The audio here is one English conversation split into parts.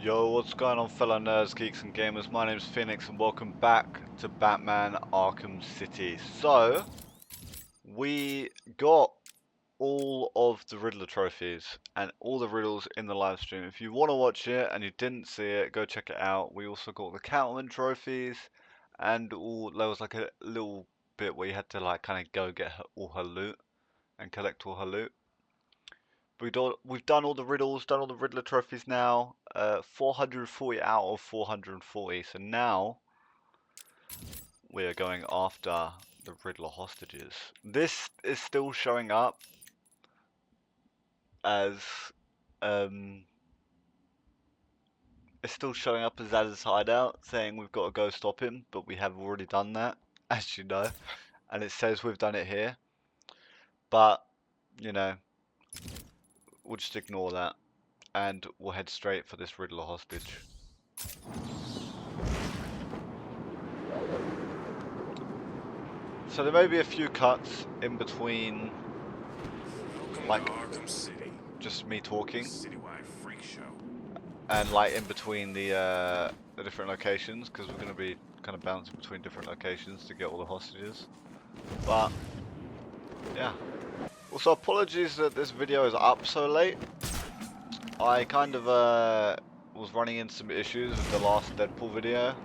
Yo, what's going on, fellow nerds, geeks and gamers? My name's Phoenix and welcome back to Batman Arkham City. So, we got all of the Riddler trophies and all the riddles in the live stream. If you want to watch it and you didn't see it, go check it out. We also got the Catwoman trophies and there was like a little bit where you had to like kind of go get all her loot and collect all her loot. We've done all the riddles, done all the Riddler trophies now. 440 out of 440. So now we are going after the Riddler hostages. This is still showing up as it's still showing up as Az's hideout, saying we've got to go stop him, but we have already done that, as you know, and it says we've done it here. But you know, we'll just ignore that, and we'll head straight for this Riddler hostage. So there may be a few cuts in between, like just me talking, and like in between the different locations, because we're going to be kind of bouncing between different locations to get all the hostages. But yeah. Also, apologies that this video is up so late. I kind of was running into some issues with the last Deadpool video.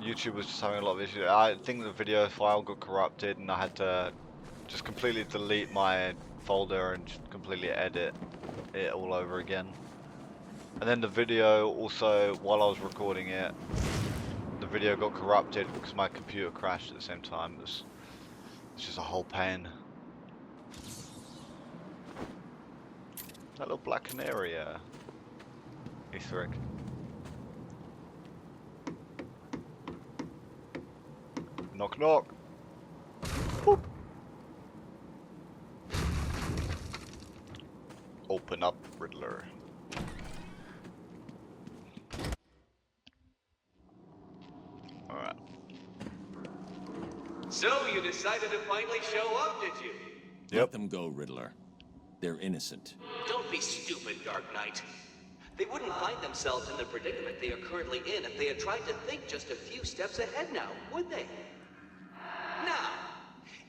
YouTube was just having a lot of issues. I think the video file got corrupted and I had to just completely delete my folder and just completely edit it all over again. And then the video also, while I was recording it, the video got corrupted because my computer crashed at the same time. It's just a whole pain. That little black canary Easter egg. Knock knock. Boop. Open up, Riddler. Alright. So you decided to finally show up, did you? Yep. Let them go, Riddler. They're innocent. Don't be stupid, Dark Knight. They wouldn't find themselves in the predicament they are currently in if they had tried to think just a few steps ahead now, would they? Now,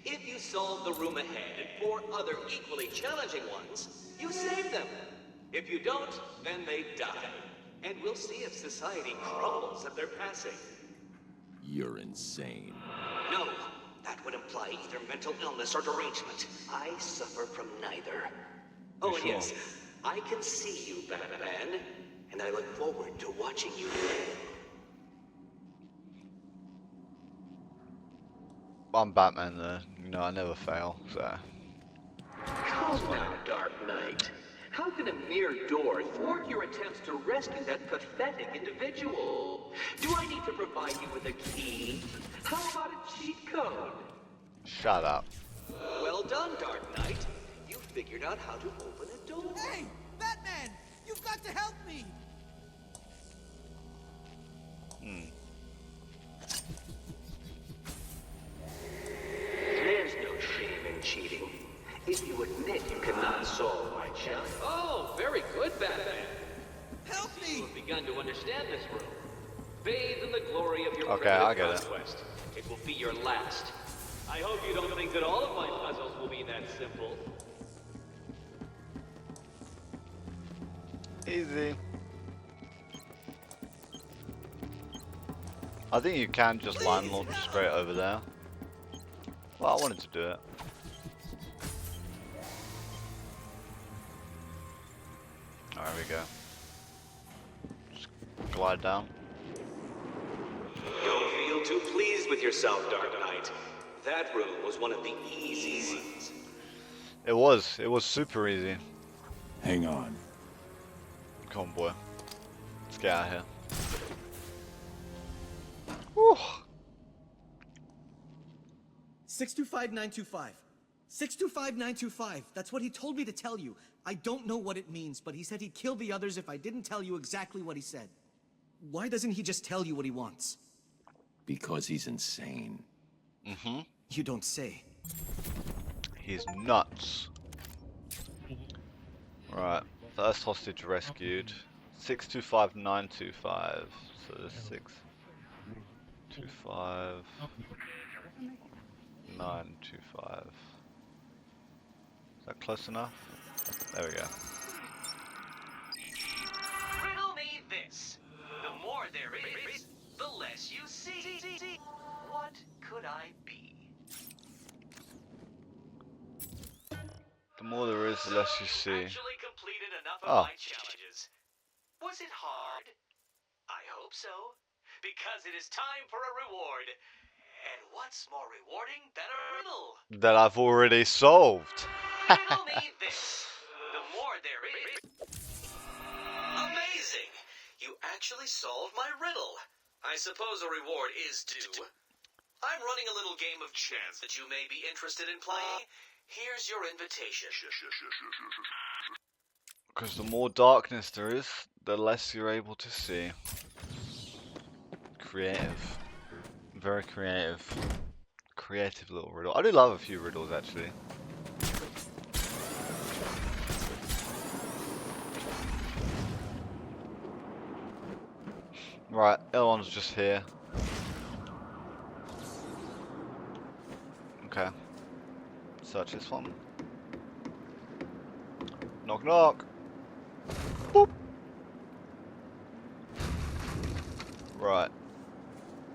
if you solve the room ahead and 4 other equally challenging ones, you save them. If you don't, then they die. And we'll see if society crumbles at their passing. You're insane. No, that would imply either mental illness or derangement. I suffer from neither. Oh, and sure? yes, I can see you, Batman, and I look forward to watching you play. I'm Batman though, you know, I never fail, so. Calm down, Dark Knight. How can a mere door thwart your attempts to rescue that pathetic individual? Do I need to provide you with a key? How about a cheat code? Shut up. Well done, Dark Knight. You figured out how to open a door. Hey, Batman! You've got to help me! There's no shame in cheating. If you admit you cannot solve my challenge. Oh, very good, Batman. Help You me! have begun to understand this room. Bathe in the glory of your Okay, I primitive get it. conquest. It will be your last. I hope you don't think that all of my puzzles will be that simple. Easy. I think you can just line launch straight over there. Well, I wanted to do it. There we go. Just glide down. Don't feel too pleased with yourself, Dark Knight. That room was one of the easy ones. It was super easy. Hang on. Come on, boy. Let's get out of here. Whew. 625925. 625925. That's what he told me to tell you. I don't know what it means, but he said he'd kill the others if I didn't tell you exactly what he said. Why doesn't he just tell you what he wants? Because he's insane. Mm-hmm. You don't say. He's nuts. Right. First hostage rescued. 625925. So there's 625925. Is that close enough? There we go. Riddle me this. The more there is, the less you see. What could I be? The more there is, the less you see. Actually completed enough of Oh. my challenges. Was it hard? I hope so. Because it is time for a reward. And what's more rewarding than a riddle? That I've already solved. Riddle me this. The more there is... Amazing! You actually solved my riddle. I suppose a reward is due. I'm running a little game of chance that you may be interested in playing. Here's your invitation. Because the more darkness there is, the less you're able to see. Creative. Very creative. Creative little riddle. I do love a few riddles actually. Right, L1's just here. Okay. Search this one. Knock knock. Boop. Right.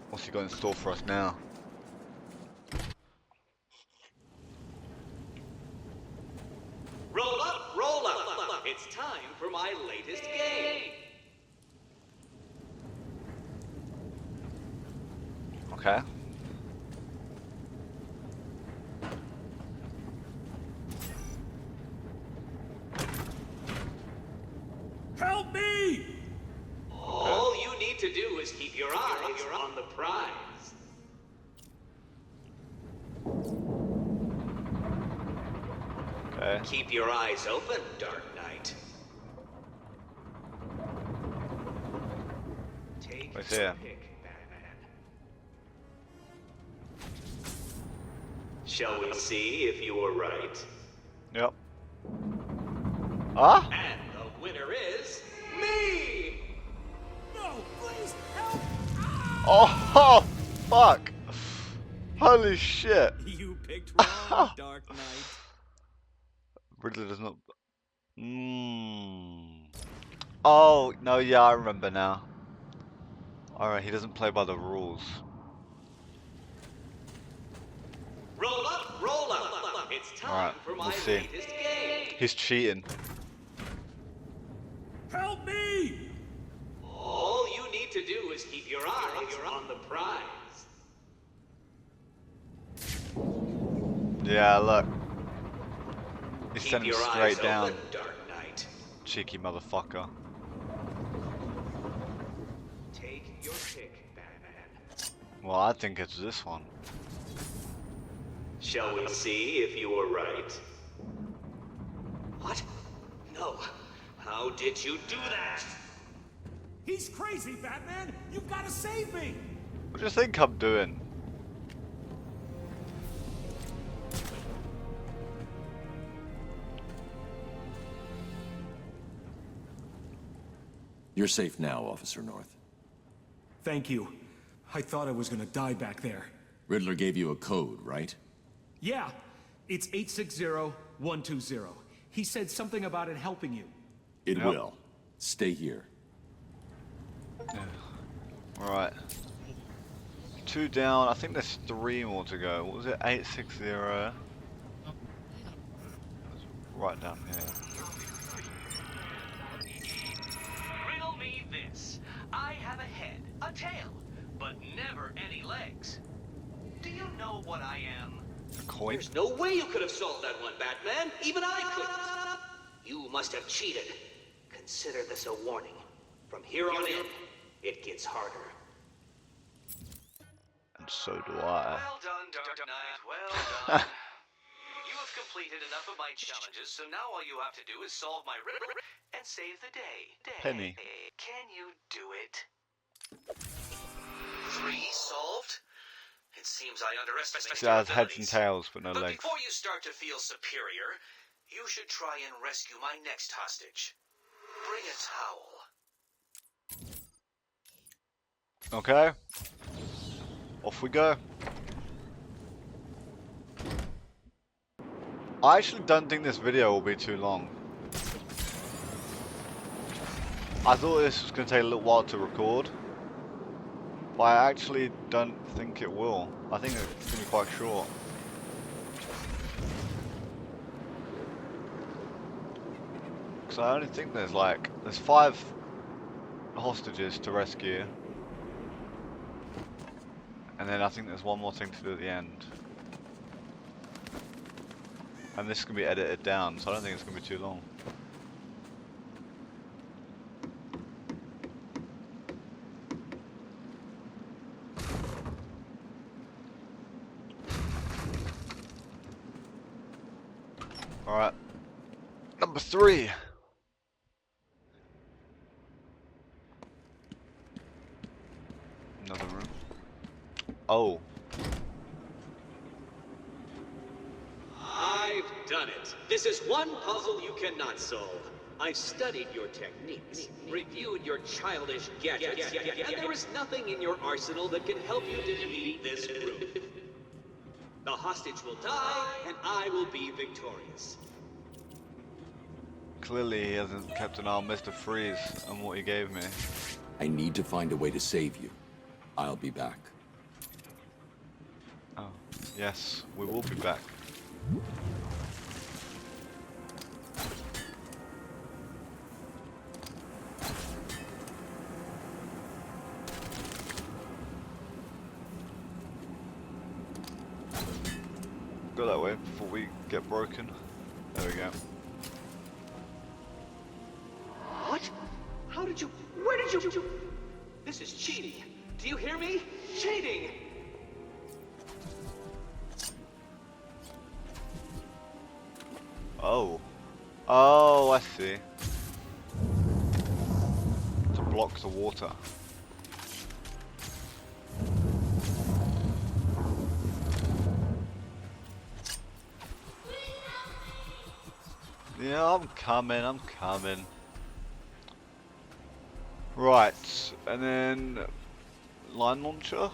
What's he got in store for us now? Roll up, roll up. It's time for my latest game. Okay. Help me! All you need to do is keep your eyes on the prize. Okay. Keep your eyes open, Dark Knight. Take What's your here? pick, Batman. Shall we see if you were right? Yep. Ah? And the winner is me! No, please help! Oh, fuck. Holy shit. You picked wrong, Dark Knight. Riddler does not... Oh, no, yeah, I remember now. Alright, he doesn't play by the rules. Roll up, roll up. It's time Alright, for my we'll see. latest game. He's cheating. Help me! All you need to do is keep your eyes on the prize. Yeah, look. He's Keep sending your straight eyes down. open, Dark Knight. Cheeky motherfucker. Take your pick, Batman. Well, I think it's this one. Shall we see if you were right? What? No. How did you do that? He's crazy, Batman! You've got to save me! What do you think I'm doing? You're safe now, Officer North. Thank you. I thought I was gonna die back there. Riddler gave you a code, right? Yeah, it's 860120. He said something about it helping you. It Yep. will. Stay here. Alright. 2 down. I think there's 3 more to go. What was it? 860. Right down here. Riddle me this. I have a head, a tail, but never any legs. Do you know what I am? A coin? There's no way you could have solved that one, Batman. Even I couldn't. You must have cheated. Consider this a warning. From here on in, it gets harder. And so do I. Well done, Dark Knight. Well done. You have completed enough of my challenges, so now all you have to do is solve my riddle and save the day. Penny. Can you do it? 3 solved? It seems I underestimated It your has heads and abilities. tails, but no But legs. before you start to feel superior, you should try and rescue my next hostage. Okay. Off we go. I actually don't think this video will be too long. I thought this was going to take a little while to record, but I actually don't think it will. I think it's going to be quite short. Because I only think there's 5 hostages to rescue. And then I think there's one more thing to do at the end. And this is going to be edited down, so I don't think it's going to be too long. Alright. Number 3. Another room. Oh. I've done it. This is one puzzle you cannot solve. I've studied your techniques, reviewed your childish gadgets, and there is nothing in your arsenal that can help you defeat this group. The hostage will die, and I will be victorious. Clearly he hasn't kept an eye on Mr. Freeze and what he gave me. I need to find a way to save you. I'll be back. Oh, yes, we will be back. Go that way before we get broken. There we go. What? How did you... Where did you... This is cheating. Do you hear me? Cheating! Oh. Oh, I see. To block the water. Yeah, I'm coming. Right, and then line launcher.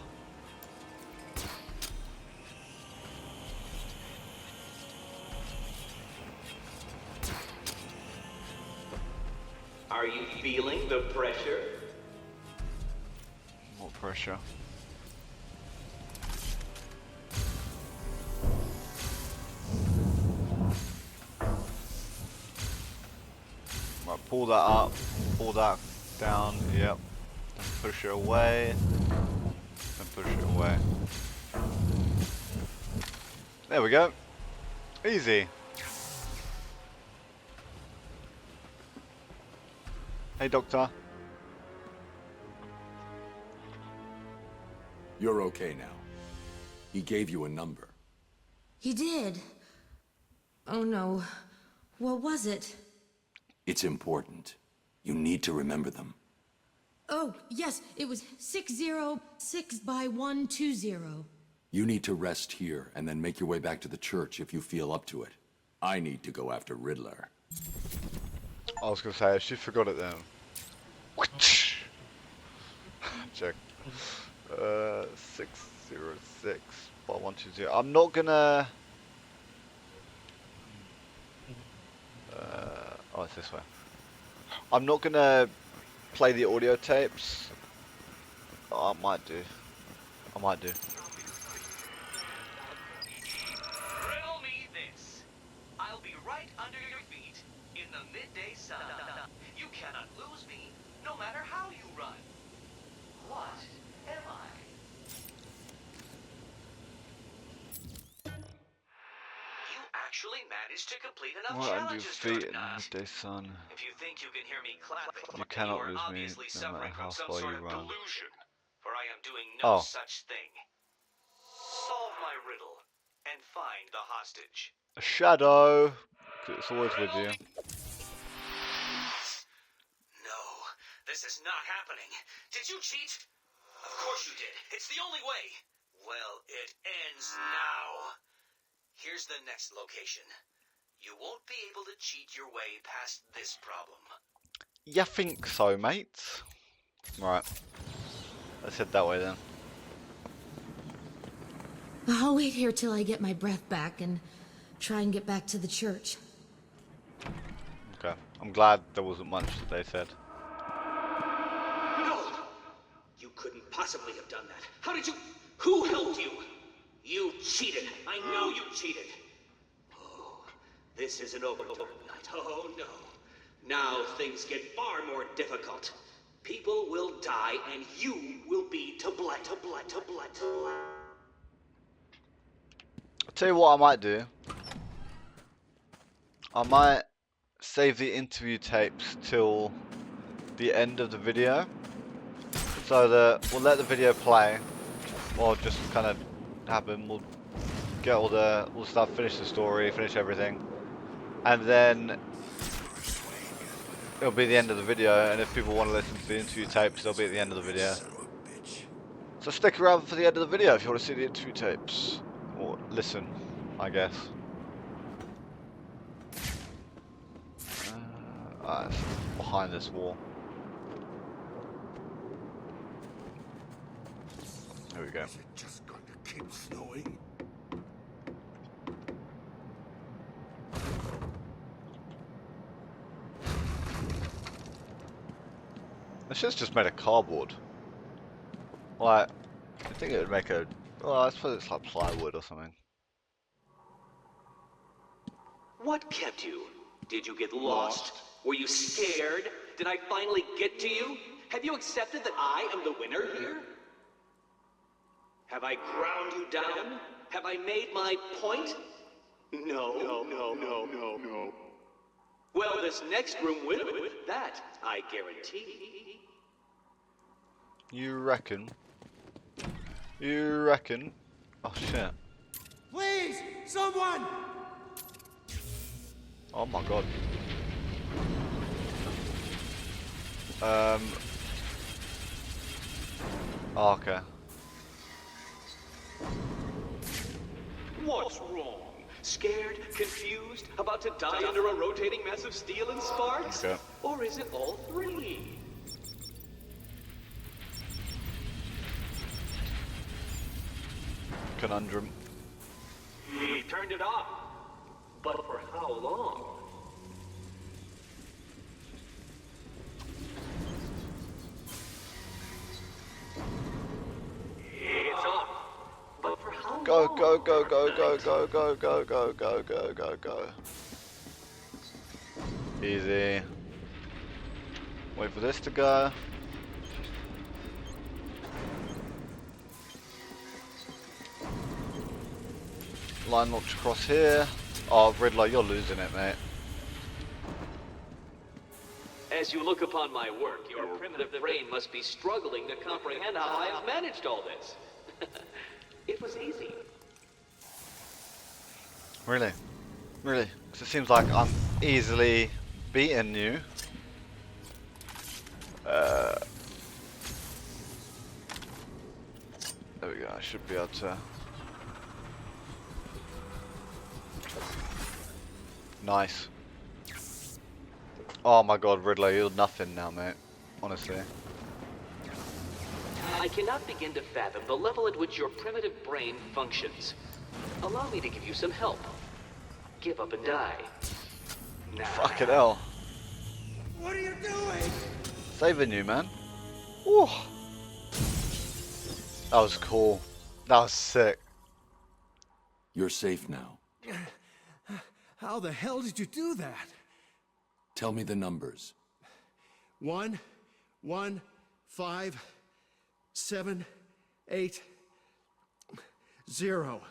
Are you feeling the pressure? What pressure? Right, pull that up, pull that down, yep. Then push it away, then push it away. There we go. Easy. Hey, Doctor. You're okay now. He gave you a number. He did. Oh no. What was it? It's important. You need to remember them. Oh, yes, it was 606 by 120. You need to rest here and then make your way back to the church if you feel up to it. I need to go after Riddler. I was gonna say, she forgot it then. Check. 606 by 120. I'm not gonna. Oh, it's this way. I'm not gonna play the audio tapes. Oh, I might do. Riddle me this. I'll be right under your feet in the midday sun. You cannot lose me, no matter how you run. What am I? You actually managed to complete enough Right under your challenges, feet in the Dark Knight. midday sun. If you think you can hear me clapping, You cannot are lose me, obviously no matter suffering how from some far sort you of run. delusion, for I am doing Oh. no such thing. Solve my riddle and find the hostage. A shadow. It's always with you. No, this is not happening. Did you cheat? Of course you did. It's the only way. Well, it ends now. Here's the next location. You won't be able to cheat your way past this problem. You think so, mate? Right. Let's head that way then. I'll wait here till I get my breath back and try and get back to the church. Okay. I'm glad there wasn't much that they said. No! You couldn't possibly have done that. How did you... Who helped you? You cheated. I know you cheated. Oh, this isn't over, Dark Knight. Oh, no. Now things get far more difficult. People will die, and you will be to blame. I'll tell you what I might do. I might save the interview tapes till the end of the video, so that we'll let the video play, or just kind of happen. We'll get all the stuff, finish the story, finish everything, and then it'll be the end of the video. And if people want to listen to the interview tapes, they'll be at the end of the video. So stick around for the end of the video if you want to see the interview tapes, or listen, I guess. It's behind this wall. There we go. Is it just going to keep snowing? This shit's just made of cardboard. Like, I think it would make a... Well, I suppose it's like plywood or something. What kept you? Did you get lost? Were you scared? Did I finally get to you? Have you accepted that I am the winner here? Have I ground you down? Have I made my point? No. Well, this next room will with that, I guarantee. You reckon? You reckon? Oh shit. Please, someone! Oh my god. Oh, okay. What's wrong? Scared? Confused? About to die under a rotating mess of steel and sparks? Okay. Or is it all three? Conundrum. He turned it off. But for how long? It's off. But for how Go, long? go, go, go, Dark go, Knight? go, go, go, go, go, go, go, go. Easy. Wait for this to go. Line launch across here. Oh, Riddler, you're losing it, mate. As you look upon my work, your primitive brain must be struggling to comprehend how I have managed all this. It was easy. Really? Really? Because it seems like I'm easily beating you. There we go, I should be able to... Nice. Oh my god, Riddler, you're nothing now, mate. Honestly. I cannot begin to fathom the level at which your primitive brain functions. Allow me to give you some help. Give up and die. Nah. Fucking hell. What are you doing? Saving you, man. Woo. That was cool. That was sick. You're safe now. How the hell did you do that? Tell me the numbers. 1, 1, 5, 7, 8, 0.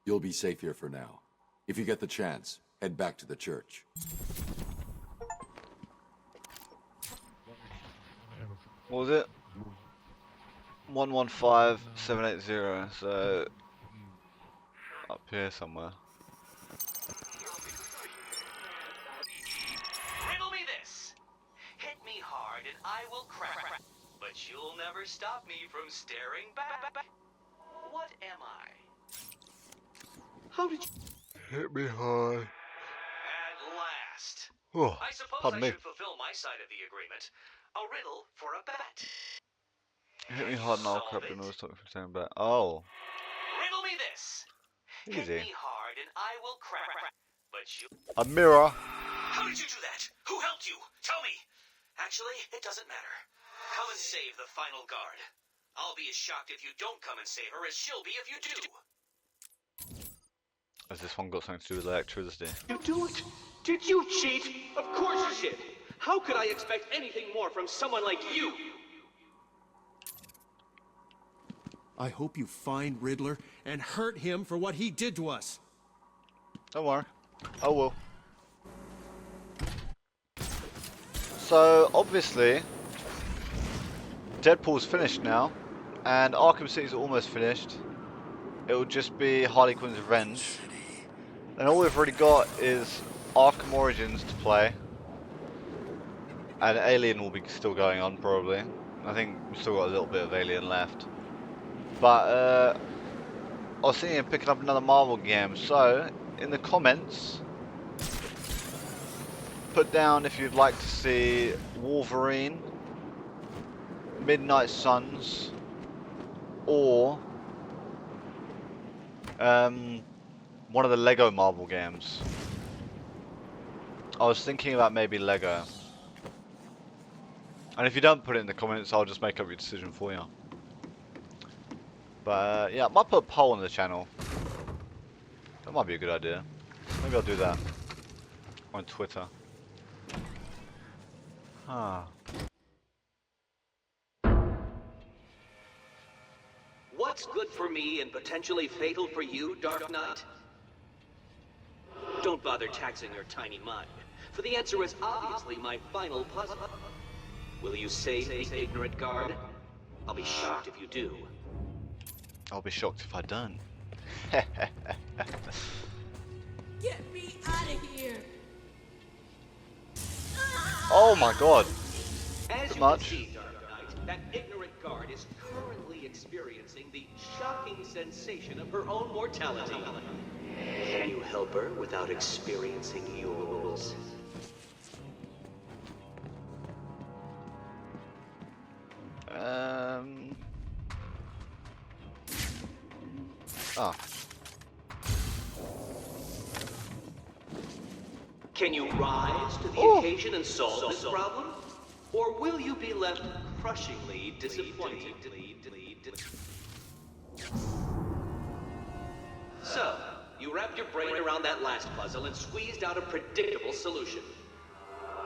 You'll be safe here for now. If you get the chance, head back to the church. What was it? 115780. So up here somewhere. Riddle me this. Hit me hard and I will crack. But you'll never stop me from staring back. What am I? How did you... Hit me hard. At last. Oh, I suppose pardon I me. should fulfill my side of the agreement. A riddle for a bat. Hit me hard and I'll Solve crap it. and always talk for saying back. Oh, Riddle me this. Hit easy. me hard and I will crack. But you... A mirror. How did you do that? Who helped you? Tell me. Actually, it doesn't matter. Come and save the final guard. I'll be as shocked if you don't come and save her as she'll be if you do. Has this one got something to do with electricity? You do it? Did you cheat? Of course you did. How could I expect anything more from someone like you? I hope you find Riddler and hurt him for what he did to us. Don't worry. I will. So, obviously, Deadpool's finished now, and Arkham City's almost finished. It will just be Harley Quinn's Revenge. And all we've already got is Arkham Origins to play. And Alien will be still going on, probably. I think we've still got a little bit of Alien left. But, I was thinking of picking up another Marvel game, so, in the comments, put down if you'd like to see Wolverine, Midnight Suns, or one of the Lego Marvel games. I was thinking about maybe Lego. And if you don't put it in the comments, I'll just make up your decision for you. But yeah, I might put a poll on the channel. That might be a good idea. Maybe I'll do that. On Twitter. Huh. What's good for me and potentially fatal for you, Dark Knight? Don't bother taxing your tiny mind, for the answer is obviously my final puzzle. Will you save the ignorant guard? I'll be shocked if you do. I'll be shocked if I don't. Get me out of here! Oh my god. As Too you much. can see, Dark Knight, that ignorant guard is currently experiencing the shocking sensation of her own mortality. Can you help her without experiencing yours? Oh. Can you rise to the occasion and solve this problem? Or will you be left crushingly disappointed? So, you wrapped your brain around that last puzzle and squeezed out a predictable solution.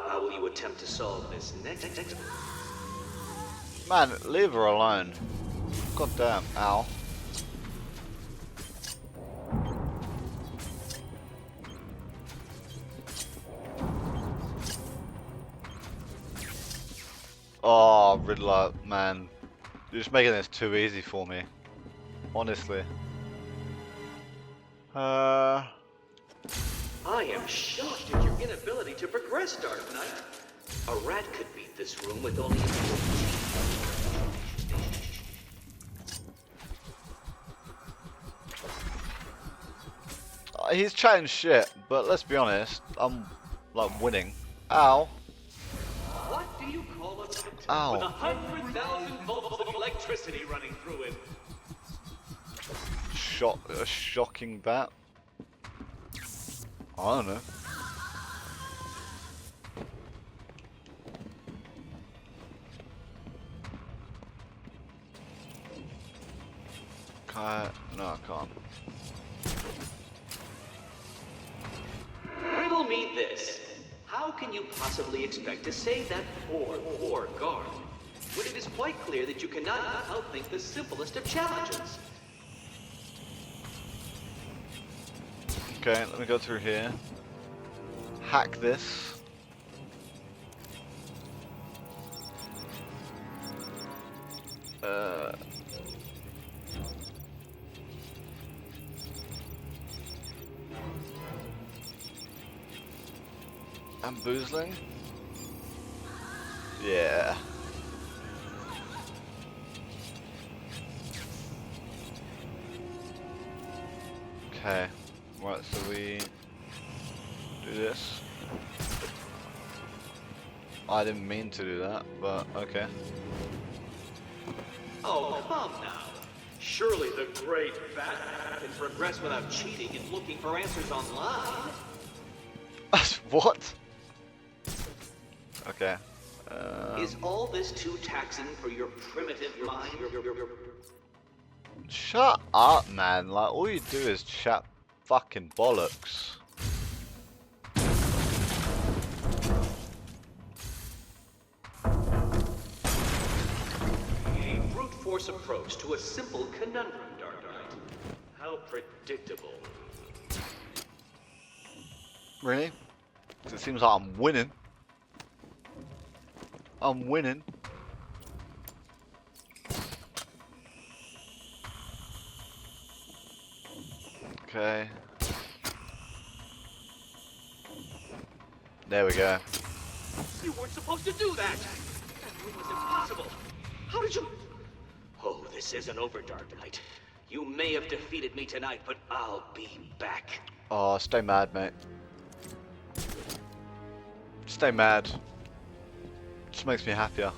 How will you attempt to solve this next? Man, leave her alone. God damn, ow. Oh, Riddler, man. You're just making this too easy for me. Honestly. I am shocked at your inability to progress, Dark Knight. A rat could beat this room with only a He's chatting shit, but let's be honest, I'm like winning. Ow. What do you call a pit Ow. with 100,000 volts of electricity running through it? A shocking bat. I don't know. No, I can't. Riddle me this. How can you possibly expect to save that poor guard when it is quite clear that you cannot outthink the simplest of challenges? Okay, let me go through here. Hack this. Bamboozling? Yeah. Okay. Right, so we do this. I didn't mean to do that, but okay. Oh, come now. Surely the great Batman can progress without cheating and looking for answers online. What? Okay. Is all this too taxing for your primitive mind? Shut up, man. Like, all you do is chat fucking bollocks. A brute force approach to a simple conundrum, Dark Knight. How predictable. Really? 'Cause it seems like I'm winning. I'm winning. Okay. There we go. You weren't supposed to do that! That was impossible! How did you... Oh, this isn't over, Dark Knight. You may have defeated me tonight, but I'll be back. Oh, stay mad, mate. Stay mad. Just makes me happier.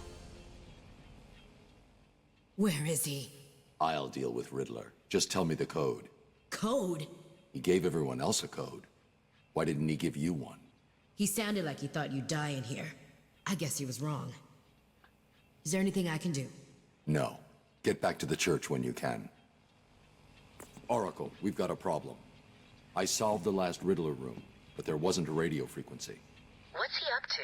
Where is he? I'll deal with Riddler. Just tell me the code. Code? He gave everyone else a code. Why didn't he give you one? He sounded like he thought you'd die in here. I guess he was wrong. Is there anything I can do? No. Get back to the church when you can. Oracle, we've got a problem. I solved the last Riddler room, but there wasn't a radio frequency. What's he up to?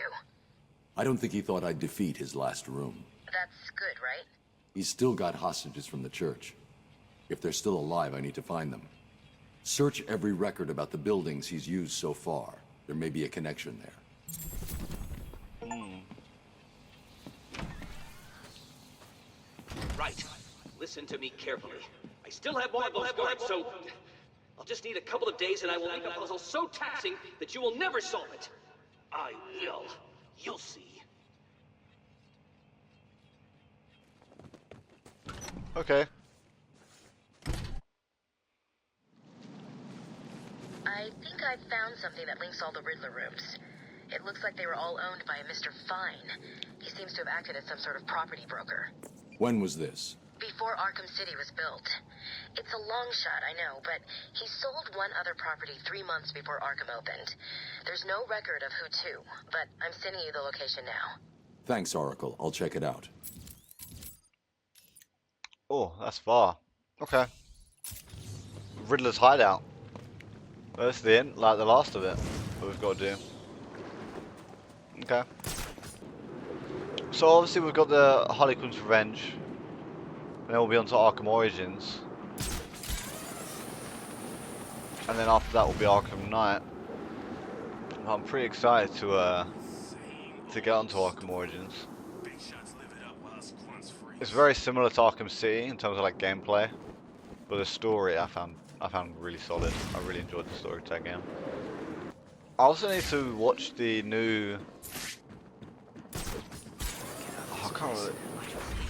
I don't think he thought I'd defeat his last room. That's good, right? He's still got hostages from the church. If they're still alive, I need to find them. Search every record about the buildings he's used so far. There may be a connection there. Right. Listen to me carefully. I still have more of those guards, so... I'll just need a couple of days and I will make a puzzle so taxing that you will never solve it. I will. You'll see. Okay. I think I found something that links all the Riddler rooms. It looks like they were all owned by a Mr. Fine. He seems to have acted as some sort of property broker. When was this? Before Arkham City was built. It's a long shot, I know, but he sold one other property 3 months before Arkham opened. There's no record of who to, but I'm sending you the location now. Thanks, Oracle. I'll check it out. Oh, that's far. Okay. Riddler's hideout. Well, that's the end, like the last of it. What we've got to do. Okay. So obviously we've got the Harley Quinn's Revenge. And then we'll be on to Arkham Origins. And then after that will be Arkham Knight. I'm pretty excited to get onto Arkham Origins. It's very similar to Arkham City in terms of like gameplay, but the story I found really solid. I really enjoyed the story to that game. I also need to watch the new. Oh, I can't remember.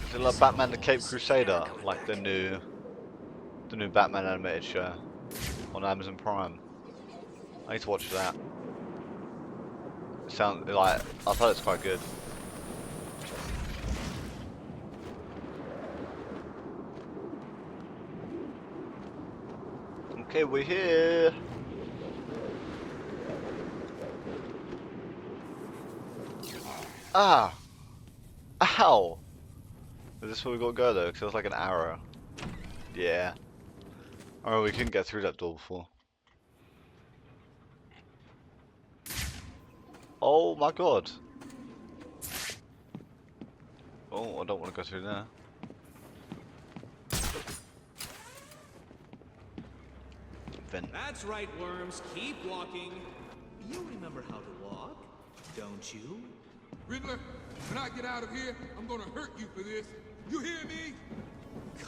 Is it like Batman the Caped Crusader? Like the new Batman animated show on Amazon Prime. I need to watch that. It sounds like I thought it's quite good. Okay, we're here. Ah! Ow! Is this where we gotta go though? Because it was like an arrow. Yeah. Oh, we couldn't get through that door before. Oh my god. Oh, I don't want to go through there. That's right, worms. Keep walking. You remember how to walk, don't you? Riddler, when I get out of here, I'm gonna hurt you for this. You hear me?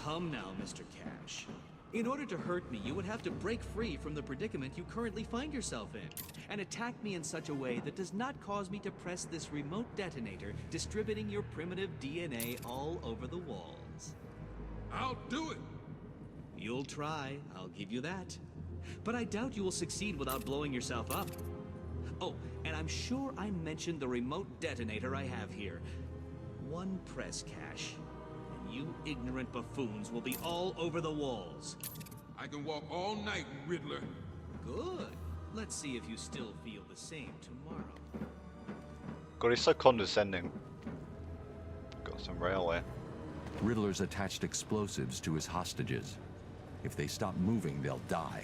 Come now, Mr. Cash. In order to hurt me, you would have to break free from the predicament you currently find yourself in, and attack me in such a way that does not cause me to press this remote detonator, distributing your primitive DNA all over the walls. I'll do it. You'll try, I'll give you that. But I doubt you will succeed without blowing yourself up. Oh, and I'm sure I mentioned the remote detonator I have here. One press, Cash, and You ignorant buffoons will be all over the walls. I can walk all night, Riddler. Good. Let's see if you still feel the same tomorrow. God, he's so condescending. Got some railway. Riddler's attached explosives to his hostages. If they stop moving, they'll die.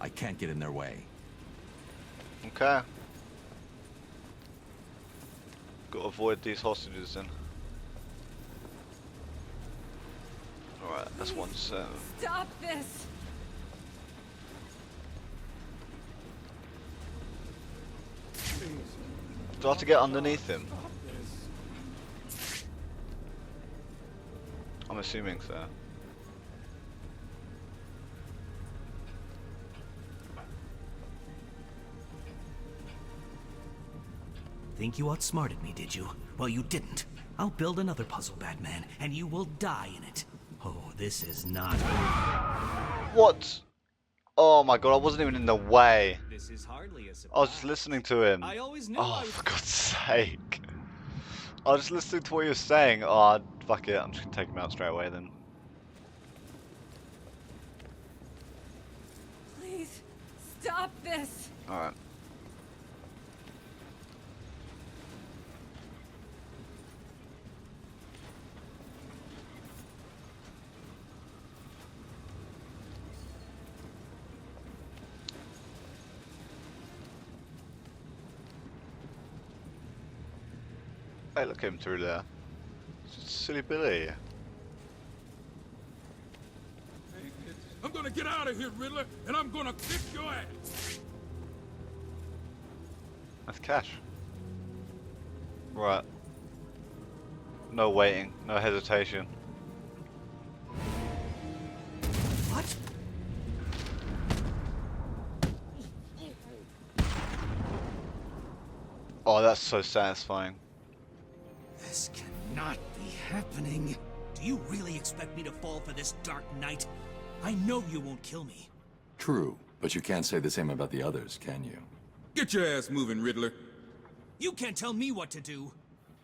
I can't get in their way. Okay. Got to avoid these hostages then. Alright, that's 1-7. Stop this! Do I have to get underneath him? I'm assuming so. Think you outsmarted me, did you? Well, you didn't. I'll build another puzzle, Batman, and you will die in it. Oh, this is not What? Oh my god, I wasn't even in the way. This is hardly a surprise. I was just listening to him. I always knew Oh, for God's sake. I was just listening to what you were saying. Oh, fuck it. I'm just gonna take him out straight away then. Please, stop this! Alright. Hey, look at him through there. Silly Billy. I'm gonna get out of here, Riddler, and I'm gonna kick your ass. That's cash. Right. No waiting, no hesitation. What? Oh, that's so satisfying. This cannot be happening. Do you really expect me to fall for this Dark Knight? I know you won't kill me. True, but you can't say the same about the others, can you? Get your ass moving, Riddler. You can't tell me what to do.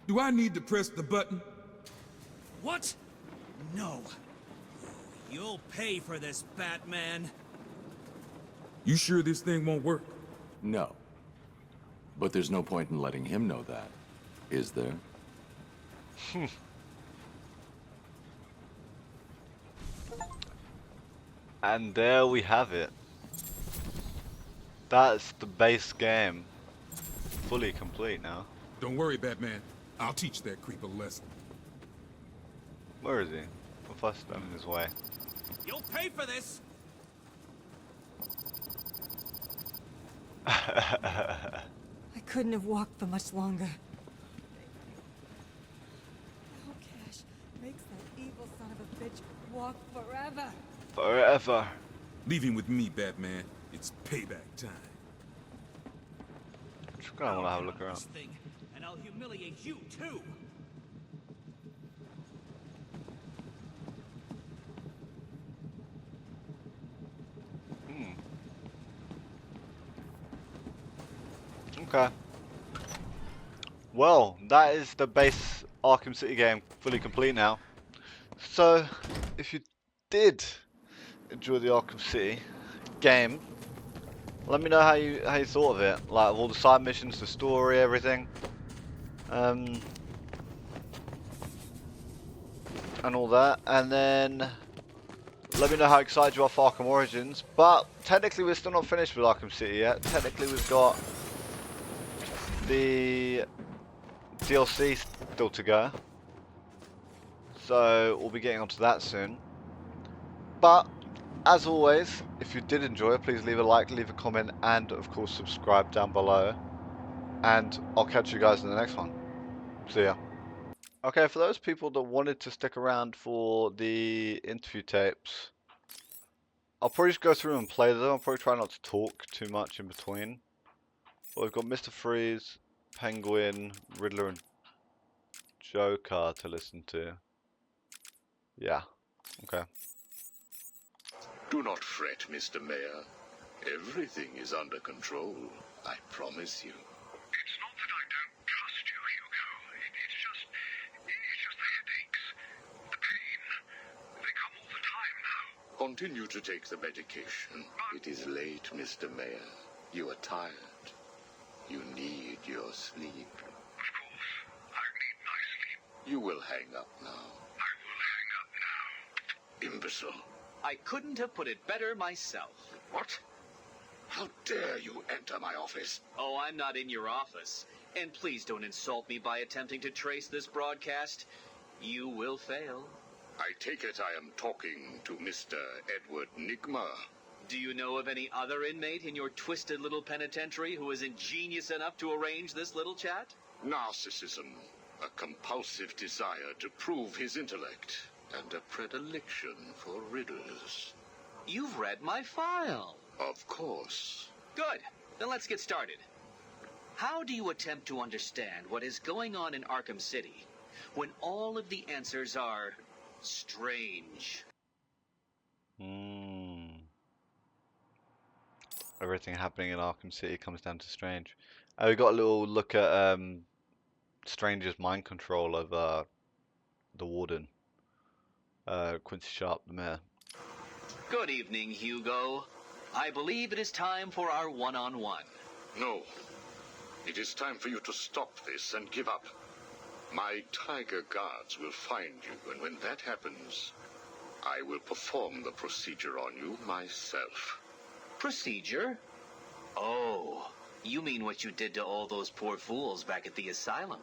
Do I need to press the button? What? No. You'll pay for this, Batman. You sure this thing won't work? No. But there's no point in letting him know that, is there? And there we have it. That's the base game. Fully complete now. Don't worry, Batman. I'll teach that creep a lesson. Where is he? If I stand in his way. You'll pay for this. I couldn't have walked for much longer. Oh, Cash makes that evil son of a bitch walk forever. Forever. Leave him with me, Batman. It's payback time. Just gonna wanna have a look around. This thing, and I'll humiliate you too. Okay. Well, that is the base Arkham City game fully complete now. So, if you did enjoy the Arkham City game, let me know how you thought of it. Like of all the side missions, the story, everything, and all that. And then let me know how excited you are for Arkham Origins. But technically, we're still not finished with Arkham City yet. Technically, we've got the DLC still to go, so we'll be getting onto that soon. But as always, if you did enjoy it, please leave a like, leave a comment, and of course subscribe down below, and I'll catch you guys in the next one. See ya. Okay, for those people that wanted to stick around for the interview tapes, I'll probably just go through and play them. I'll probably try not to talk too much in between. Well, we've got Mr. Freeze, Penguin, Riddler, and Joker to listen to. Yeah, okay. Do not fret, Mr. Mayor. Everything is under control, I promise you. It's not that I don't trust you, Hugo. It's just the headaches, the pain. Continue to take the medication. It is late, Mr. Mayor. You are tired. You need your sleep. Of course. I need my sleep. You will hang up now. I will hang up now. Imbecile. I couldn't have put it better myself. What? How dare you enter my office? Oh, I'm not in your office. And please don't insult me by attempting to trace this broadcast. You will fail. I take it I am talking to Mr. Edward Nigma. Do you know of any other inmate in your twisted little penitentiary who is ingenious enough to arrange this little chat? Narcissism, a compulsive desire to prove his intellect, and a predilection for riddles. You've read my file. Of course. Good. Then let's get started. How do you attempt to understand what is going on in Arkham City when all of the answers are strange? Everything happening in Arkham City comes down to strange. We got a little look at Strange's mind control of the warden, Quincy Sharp, the mayor. Good evening, Hugo. I believe it is time for our one-on-one. No. It is time for you to stop this and give up. My tiger guards will find you, and when that happens, I will perform the procedure on you myself. Procedure? Oh, you mean what you did to all those poor fools back at the asylum.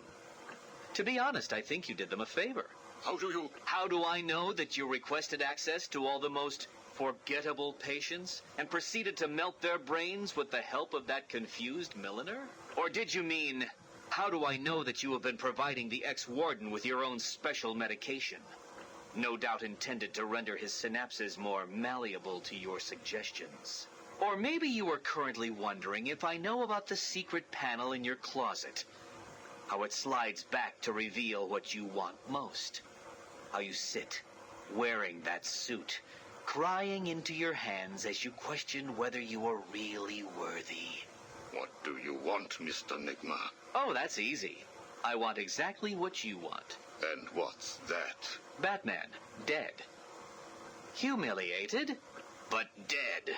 To be honest, I think you did them a favor. How do I know that you requested access to all the most forgettable patients and proceeded to melt their brains with the help of that confused milliner? Or did you mean, how do I know that you have been providing the ex-warden with your own special medication? No doubt intended to render his synapses more malleable to your suggestions. Or maybe you are currently wondering if I know about the secret panel in your closet. How it slides back to reveal what you want most. How you sit, wearing that suit, crying into your hands as you question whether you are really worthy. What do you want, Mr. Nigma? Oh, that's easy. I want exactly what you want. And what's that? Batman, dead. Humiliated, but dead.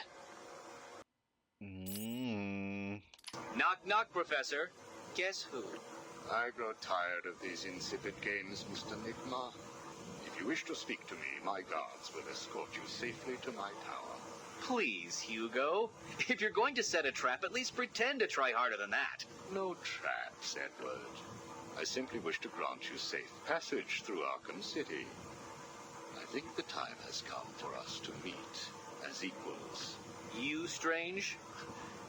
Knock, knock, Professor. Guess who? I grow tired of these insipid games, Mr. Nigma. If you wish to speak to me, my guards will escort you safely to my tower. Please, Hugo. If you're going to set a trap, at least pretend to try harder than that. No traps, Edward. I simply wish to grant you safe passage through Arkham City. I think the time has come for us to meet as equals. You, Strange?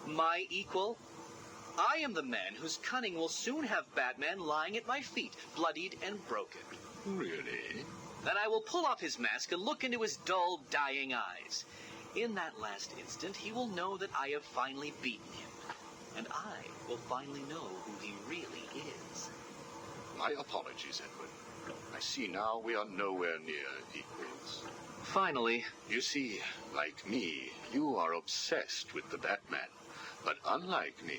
My equal? I am the man whose cunning will soon have Batman lying at my feet, bloodied and broken. Really? Then I will pull off his mask and look into his dull, dying eyes. In that last instant, he will know that I have finally beaten him. And I will finally know who he really is. My apologies, Edward. I see now we are nowhere near equals. Finally. You see, like me, you are obsessed with the Batman. But unlike me,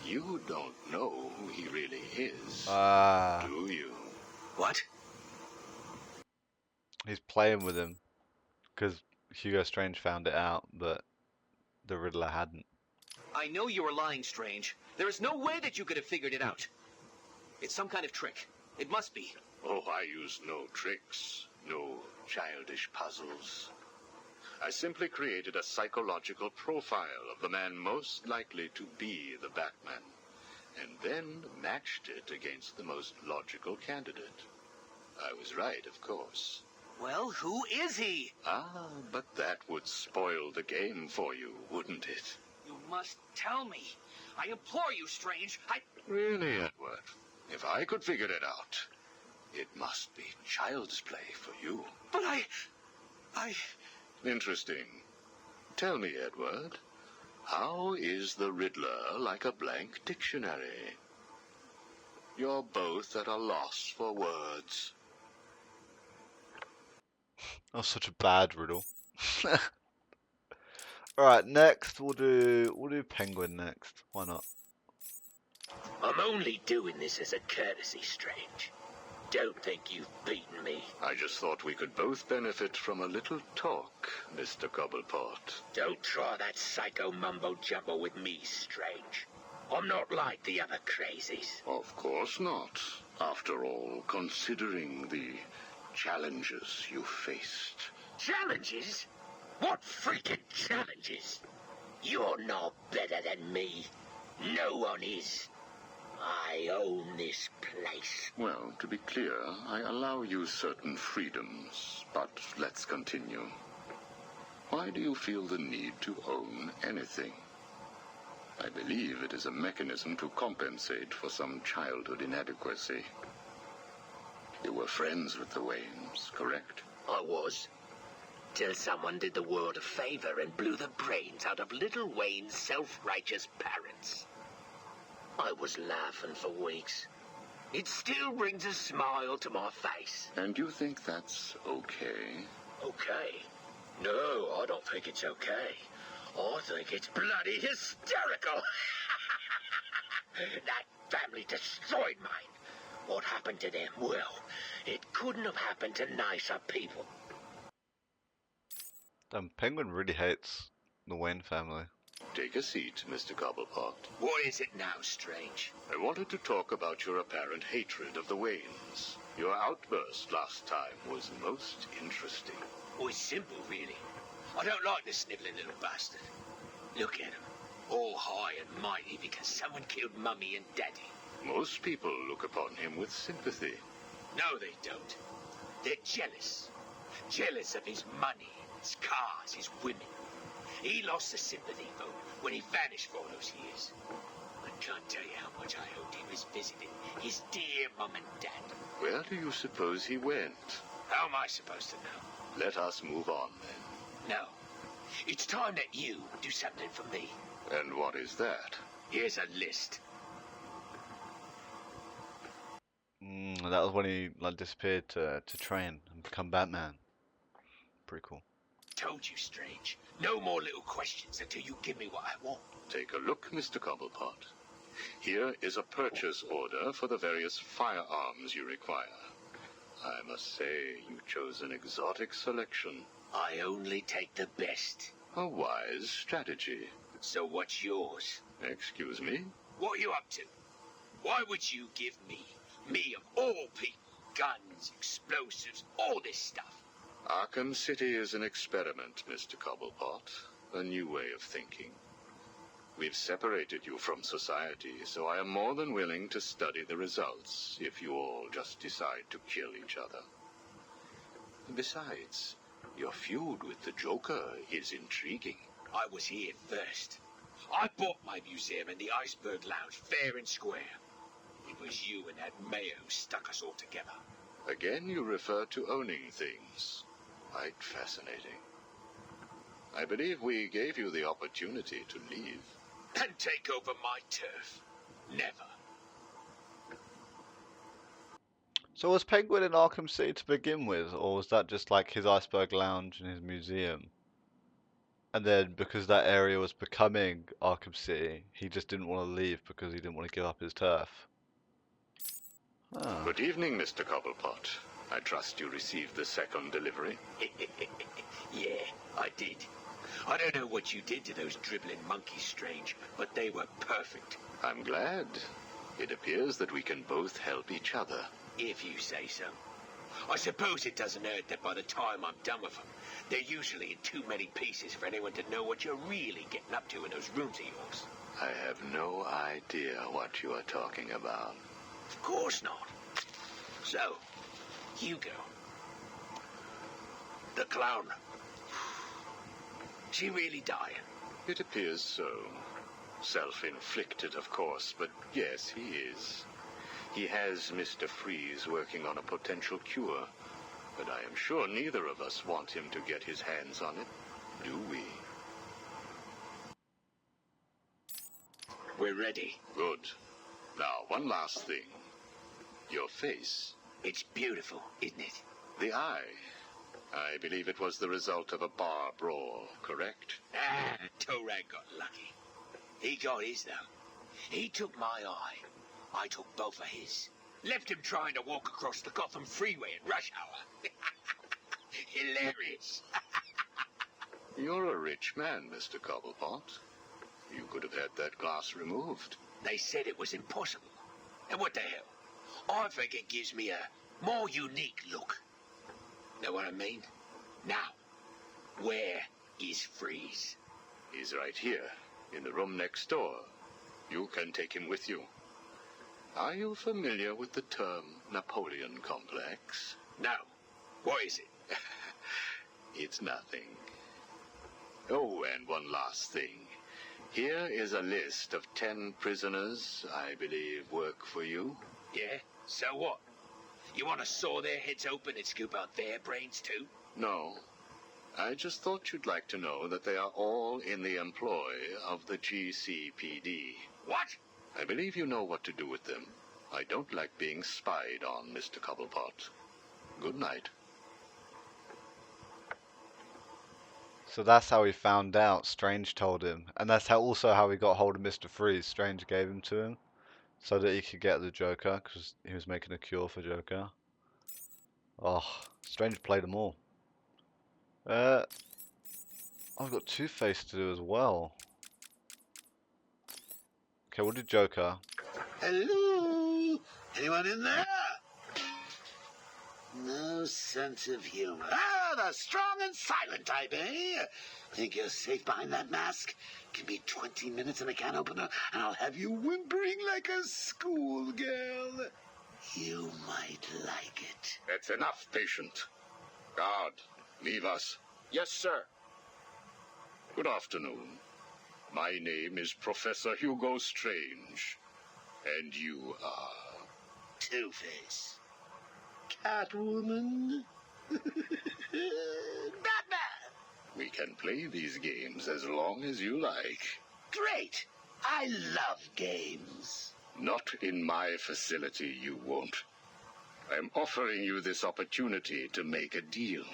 you don't know who he really is. Do you? What? He's playing with him. Because Hugo Strange found it out, but the Riddler hadn't. I know you are lying, Strange. There is no way that you could have figured it out. It's some kind of trick. It must be. Oh, I use no tricks, no childish puzzles. I simply created a psychological profile of the man most likely to be the Batman, and then matched it against the most logical candidate. I was right, of course. Well, who is he? But that would spoil the game for you, wouldn't it? You must tell me. I implore you, Strange. Really, Edward? If I could figure it out, it must be child's play for you. But I... Interesting. Tell me, Edward, how is the Riddler like a blank dictionary? You're both at a loss for words. Oh, such a bad riddle. Alright, next we'll do Penguin next. Why not? I'm only doing this as a courtesy, Strange. Don't think you've beaten me. I just thought we could both benefit from a little talk, Mr. Cobblepot. Don't try that psycho mumbo-jumbo with me, Strange. I'm not like the other crazies. Of course not. After all, considering the challenges you faced. Challenges? What freaking challenges? You're no better than me. No one is. I own this place. Well, to be clear, I allow you certain freedoms, but let's continue. Why do you feel the need to own anything? I believe it is a mechanism to compensate for some childhood inadequacy. You were friends with the Waynes, correct? I was. Till someone did the world a favor and blew the brains out of little Wayne's self-righteous parents. I was laughing for weeks. It still brings a smile to my face. And you think that's okay? Okay? No, I don't think it's okay. I think it's bloody hysterical. That family destroyed mine. What happened to them? Well, it couldn't have happened to nicer people. Damn, Penguin really hates the Wayne family. Take a seat, Mr. Cobblepot. What is it now, Strange? I wanted to talk about your apparent hatred of the Waynes. Your outburst last time was most interesting. Oh, it's simple, really. I don't like the snivelling little bastard. Look at him. All high and mighty because someone killed Mummy and Daddy. Most people look upon him with sympathy. No, they don't. They're jealous. Jealous of his money, his cars, his women. He lost the sympathy vote when he vanished for all those years. I can't tell you how much I hoped he was visiting his dear Mum and Dad. Where do you suppose he went? How am I supposed to know? Let us move on, then. No. It's time that you do something for me. And what is that? Here's a list. That was when he disappeared to train and become Batman. Pretty cool. Told you, Strange. No more little questions until you give me what I want. Take a look, Mr. Cobblepot. Here is a purchase order for the various firearms you require. I must say, you chose an exotic selection. I only take the best. A wise strategy. So what's yours? Excuse me? What are you up to? Why would you give me of all people, guns, explosives, all this stuff? Arkham City is an experiment, Mr. Cobblepot. A new way of thinking. We've separated you from society, so I am more than willing to study the results if you all just decide to kill each other. Besides, your feud with the Joker is intriguing. I was here first. I bought my museum in the Iceberg Lounge fair and square. It was you and that mayor who stuck us all together. Again, you refer to owning things. Quite fascinating. I believe we gave you the opportunity to leave. And take over my turf. Never. So was Penguin in Arkham City to begin with, or was that just like his Iceberg Lounge and his museum? And then because that area was becoming Arkham City, he just didn't want to leave because he didn't want to give up his turf. Ah. Good evening, Mr. Cobblepot. I trust you received the second delivery. Yeah, I did. I don't know what you did to those dribbling monkeys, Strange, but they were perfect. I'm glad. It appears that we can both help each other. If you say so. I suppose it doesn't hurt that by the time I'm done with them, they're usually in too many pieces for anyone to know what you're really getting up to in those rooms of yours. I have no idea what you are talking about. Of course not. So, Hugo. The clown. She really dying? It appears so. Self-inflicted, of course, but yes, he is. He has Mr. Freeze working on a potential cure, but I am sure neither of us want him to get his hands on it, do we? We're ready. Good. Now, one last thing. Your face. It's beautiful, isn't it? The eye. I believe it was the result of a bar brawl, correct? Ah, Torag got lucky. He got his, though. He took my eye. I took both of his. Left him trying to walk across the Gotham freeway in rush hour. Hilarious. You're a rich man, Mr. Cobblepot. You could have had that glass removed. They said it was impossible. And what the hell? I think it gives me a more unique look. Know what I mean? Now, where is Freeze? He's right here, in the room next door. You can take him with you. Are you familiar with the term Napoleon complex? No. What is it? It's nothing. Oh, and one last thing. Here is a list of 10 prisoners I believe work for you. Yeah? So what? You want to saw their heads open and scoop out their brains too? No. I just thought you'd like to know that they are all in the employ of the GCPD. What? I believe you know what to do with them. I don't like being spied on, Mr. Cobblepot. Good night. So that's how he found out. Strange told him. And that's also how he got hold of Mr. Freeze. Strange gave him to him so that he could get the Joker, because he was making a cure for Joker. Oh, Strange played them all. I've got Two-Face to do as well. Okay, what did Joker? Hello? Anyone in there? No sense of humor. Ah, the strong and silent type, eh? Think you're safe behind that mask? Give me 20 minutes and a can opener, and I'll have you whimpering like a schoolgirl. You might like it. That's enough, patient. Guard, leave us. Yes, sir. Good afternoon. My name is Professor Hugo Strange. And you are... Two-Face. Catwoman. Batman. We can play these games as long as you like. Great. I love games. Not in my facility, you won't. I'm offering you this opportunity to make a deal.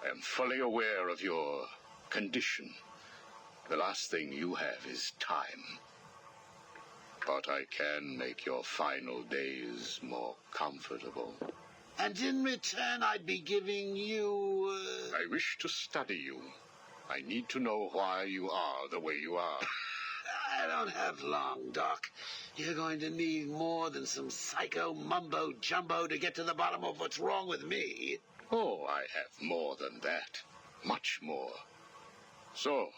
I am fully aware of your condition. The last thing you have is time. But I can make your final days more comfortable. And in return, I'd be giving you... I wish to study you. I need to know why you are the way you are. I don't have long, Doc. You're going to need more than some psycho mumbo-jumbo to get to the bottom of what's wrong with me. Oh, I have more than that. Much more. So,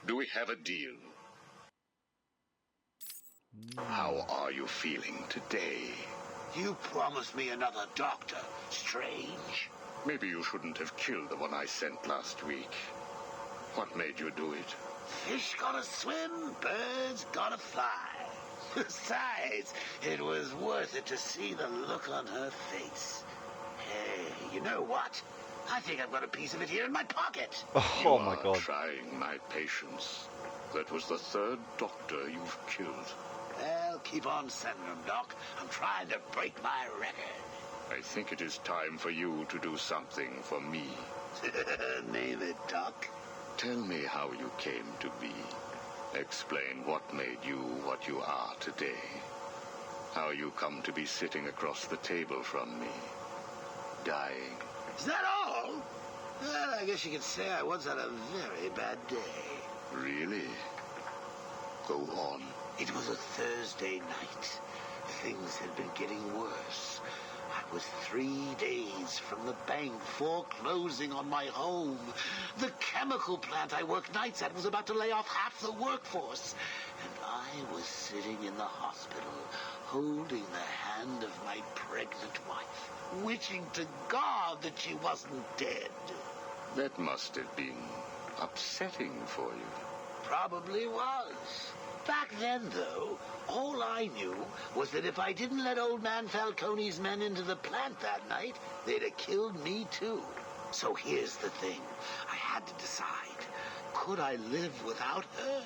do we have a deal? How are you feeling today? You promised me another doctor, Strange. Maybe you shouldn't have killed the one I sent last week. What made you do it? Fish gotta swim, birds gotta fly. Besides, it was worth it to see the look on her face. Hey, you know what? I think I've got a piece of it here in my pocket. Oh my God. You are trying my patience. That was the third doctor you've killed. Well, keep on sending them, Doc. I'm trying to break my record. I think it is time for you to do something for me. Name it, Doc. Tell me how you came to be. Explain what made you what you are today. How you come to be sitting across the table from me. Dying. Is that all? Well, I guess you could say I once had a very bad day. Really? Go on. It was a Thursday night. Things had been getting worse. I was 3 days from the bank foreclosing on my home. The chemical plant I worked nights at was about to lay off half the workforce. And I was sitting in the hospital, holding the hand of my pregnant wife, wishing to God that she wasn't dead. That must have been upsetting for you. Probably was. Back then, though, all I knew was that if I didn't let old man Falcone's men into the plant that night, they'd have killed me too. So here's the thing. I had to decide. Could I live without her?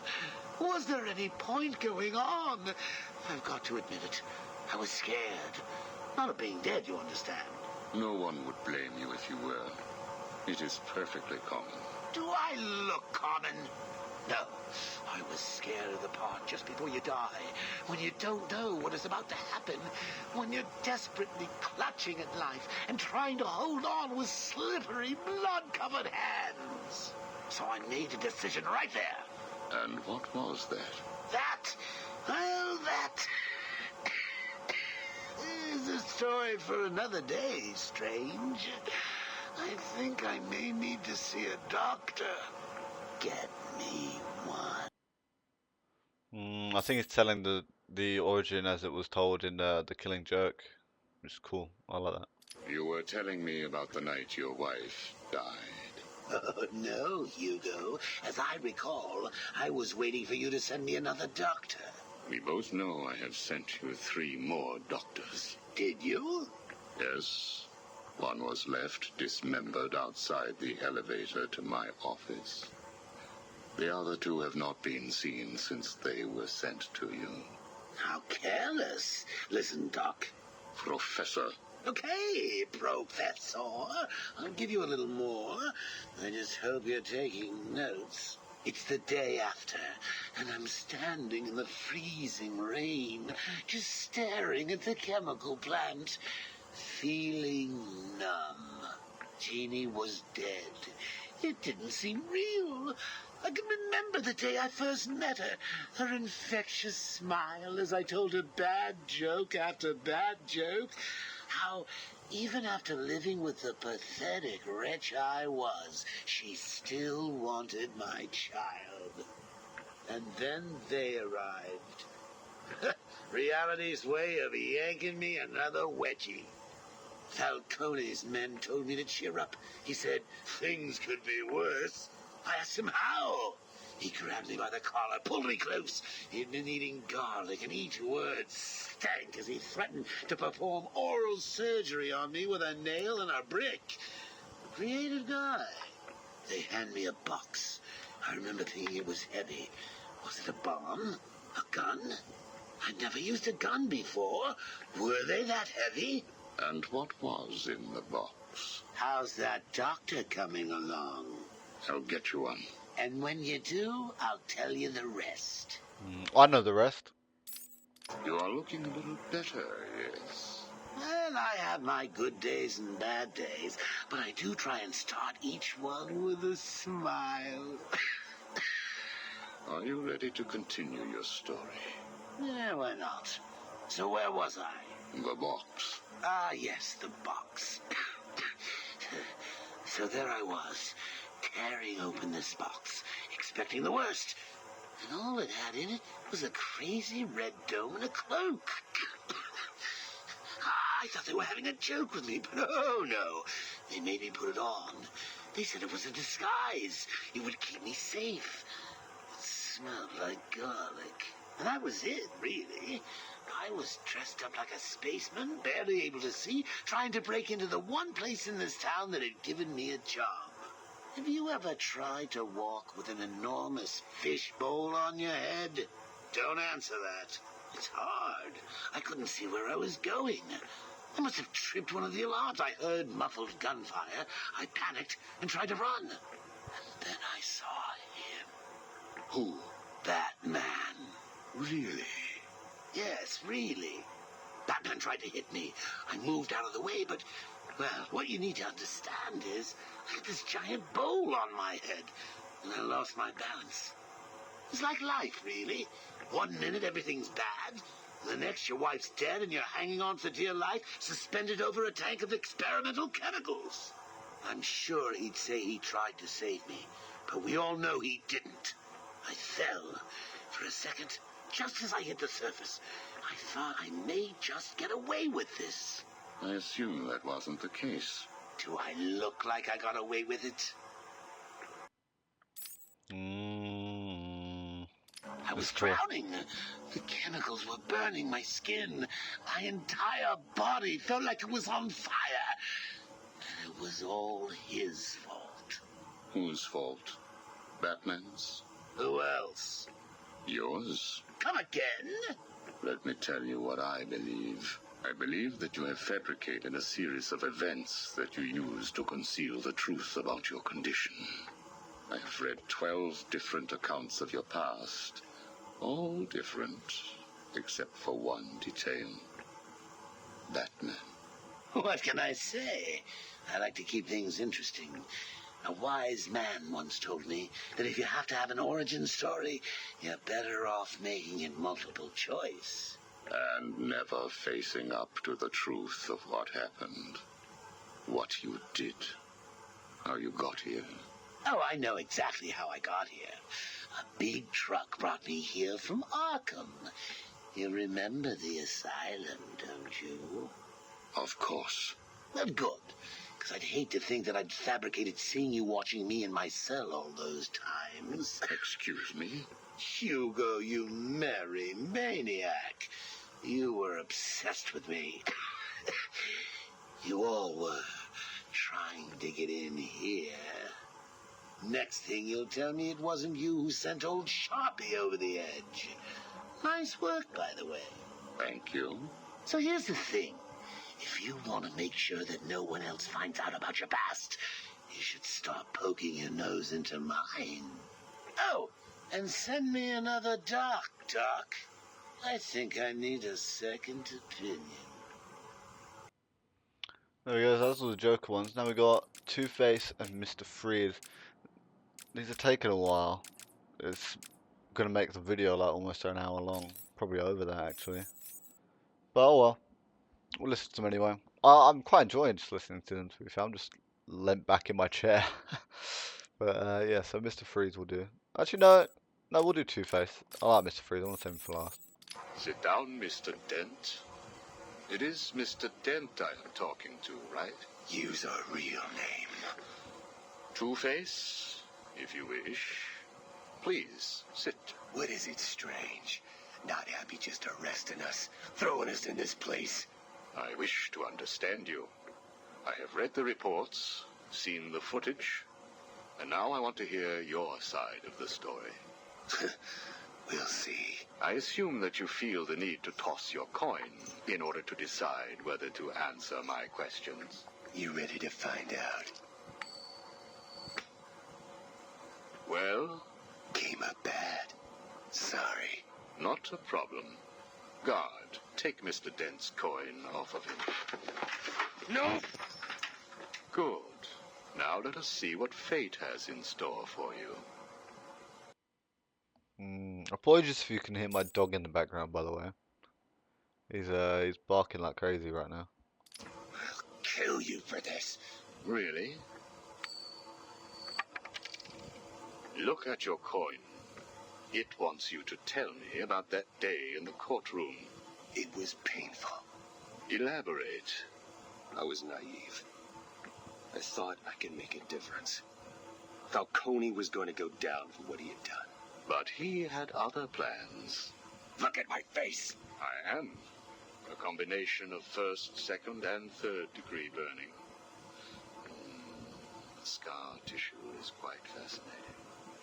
Was there any point going on? I've got to admit it. I was scared. Not of being dead, you understand. No one would blame you if you were. It is perfectly common. Do I look common? No. I was scared of the part just before you die, when you don't know what is about to happen, when you're desperately clutching at life and trying to hold on with slippery, blood-covered hands. So I made a decision right there. And what was that? That is a story for another day, Strange. I think I may need to see a doctor. Get me one. I think it's telling the origin as it was told in the Killing Joke, which is cool. I like that. You were telling me about the night your wife died. Oh, no, Hugo. As I recall, I was waiting for you to send me another doctor. We both know I have sent you 3 more doctors. Did you? Yes. One was left dismembered outside the elevator to my office. The other 2 have not been seen since they were sent to you. How careless. Listen, Doc. Professor. Okay, Professor. I'll give you a little more. I just hope you're taking notes. It's the day after, and I'm standing in the freezing rain, just staring at the chemical plant, feeling numb. Jeannie was dead. It didn't seem real. I can remember the day I first met her. Her infectious smile as I told her bad joke after bad joke. How, even after living with the pathetic wretch I was, she still wanted my child. And then they arrived. Reality's way of yanking me another wedgie. Falcone's men told me to cheer up. He said things could be worse. I asked him how. He grabbed me by the collar, pulled me close. He'd been eating garlic, and each word stank as he threatened to perform oral surgery on me with a nail and a brick. A creative guy. They hand me a box. I remember thinking it was heavy. Was it a bomb? A gun? I'd never used a gun before. Were they that heavy? And what was in the box? How's that doctor coming along? I'll get you one. And when you do, I'll tell you the rest. I know the rest. You are looking a little better, yes. Well, I have my good days and bad days, but I do try and start each one with a smile. Are you ready to continue your story? Yeah, why not? So where was I? The box. Ah, yes, the box. So there I was, tearing open this box, expecting the worst. And all it had in it was a crazy red dome and a cloak. I thought they were having a joke with me, but oh no. They made me put it on. They said it was a disguise. It would keep me safe. It smelled like garlic. And that was it, really. I was dressed up like a spaceman, barely able to see, trying to break into the one place in this town that had given me a job. Have you ever tried to walk with an enormous fishbowl on your head? Don't answer that. It's hard. I couldn't see where I was going. I must have tripped one of the alarms. I heard muffled gunfire. I panicked and tried to run. And then I saw him. Who? Batman. Really? Yes, really. Batman tried to hit me. I moved out of the way, but, well, what you need to understand is I had this giant bowl on my head, and I lost my balance. It's like life, really. 1 minute everything's bad, and the next your wife's dead and you're hanging on for dear life, suspended over a tank of experimental chemicals. I'm sure he'd say he tried to save me, but we all know he didn't. I fell. For a second, just as I hit the surface, I thought I may just get away with this. I assume that wasn't the case. Do I look like I got away with it? I was drowning. The chemicals were burning my skin. My entire body felt like it was on fire. And it was all his fault. Whose fault? Batman's? Who else? Yours? Come again? Let me tell you what I believe. I believe that you have fabricated a series of events that you use to conceal the truth about your condition. I have read 12 different accounts of your past. All different, except for one detail. Batman. What can I say? I like to keep things interesting. A wise man once told me that if you have to have an origin story, you're better off making it multiple choice. And never facing up to the truth of what happened. What you did. How you got here. Oh, I know exactly how I got here. A big truck brought me here from Arkham. You remember the asylum, don't you? Of course. Well, good. Because I'd hate to think that I'd fabricated seeing you watching me in my cell all those times. Excuse me? Hugo, you merry maniac. You were obsessed with me. You all were trying to get in here. Next thing you'll tell me it wasn't you who sent old Sharpie over the edge. Nice work, by the way. Thank you. So here's the thing. If you want to make sure that no one else finds out about your past, you should start poking your nose into mine. Oh, and send me another doc. I think I need a second opinion. There we go, so that's all the Joker ones. Now we got Two-Face and Mr. Freeze. These are taking a while. It's gonna make the video like almost an hour long. Probably over that actually. But oh well. We'll listen to them anyway. I'm quite enjoying just listening to them, to be fair. I'm just leant back in my chair. But yeah, so Mr. Freeze will do. Actually, no, we'll do Two-Face. I like Mr. Freeze. I want to save him for last. Sit down, Mr. Dent. It is Mr. Dent I am talking to, right? Use a real name. Two-Face, if you wish. Please, sit. What is it strange? Not happy just arresting us, throwing us in this place. I wish to understand you. I have read the reports, seen the footage, and now I want to hear your side of the story. We'll see. I assume that you feel the need to toss your coin in order to decide whether to answer my questions. You ready to find out? Well? Came up bad. Sorry. Not a problem. Guard, take Mr. Dent's coin off of him. No! Good. Now let us see what fate has in store for you. Apologies if you can hear my dog in the background, by the way. He's barking like crazy right now. I'll kill you for this. Really? Look at your coin. It wants you to tell me about that day in the courtroom. It was painful. Elaborate. I was naive. I thought I could make a difference. Falcone was going to go down for what he had done. But he had other plans. Look at my face. I am. A combination of first, second, and third degree burning. The scar tissue is quite fascinating.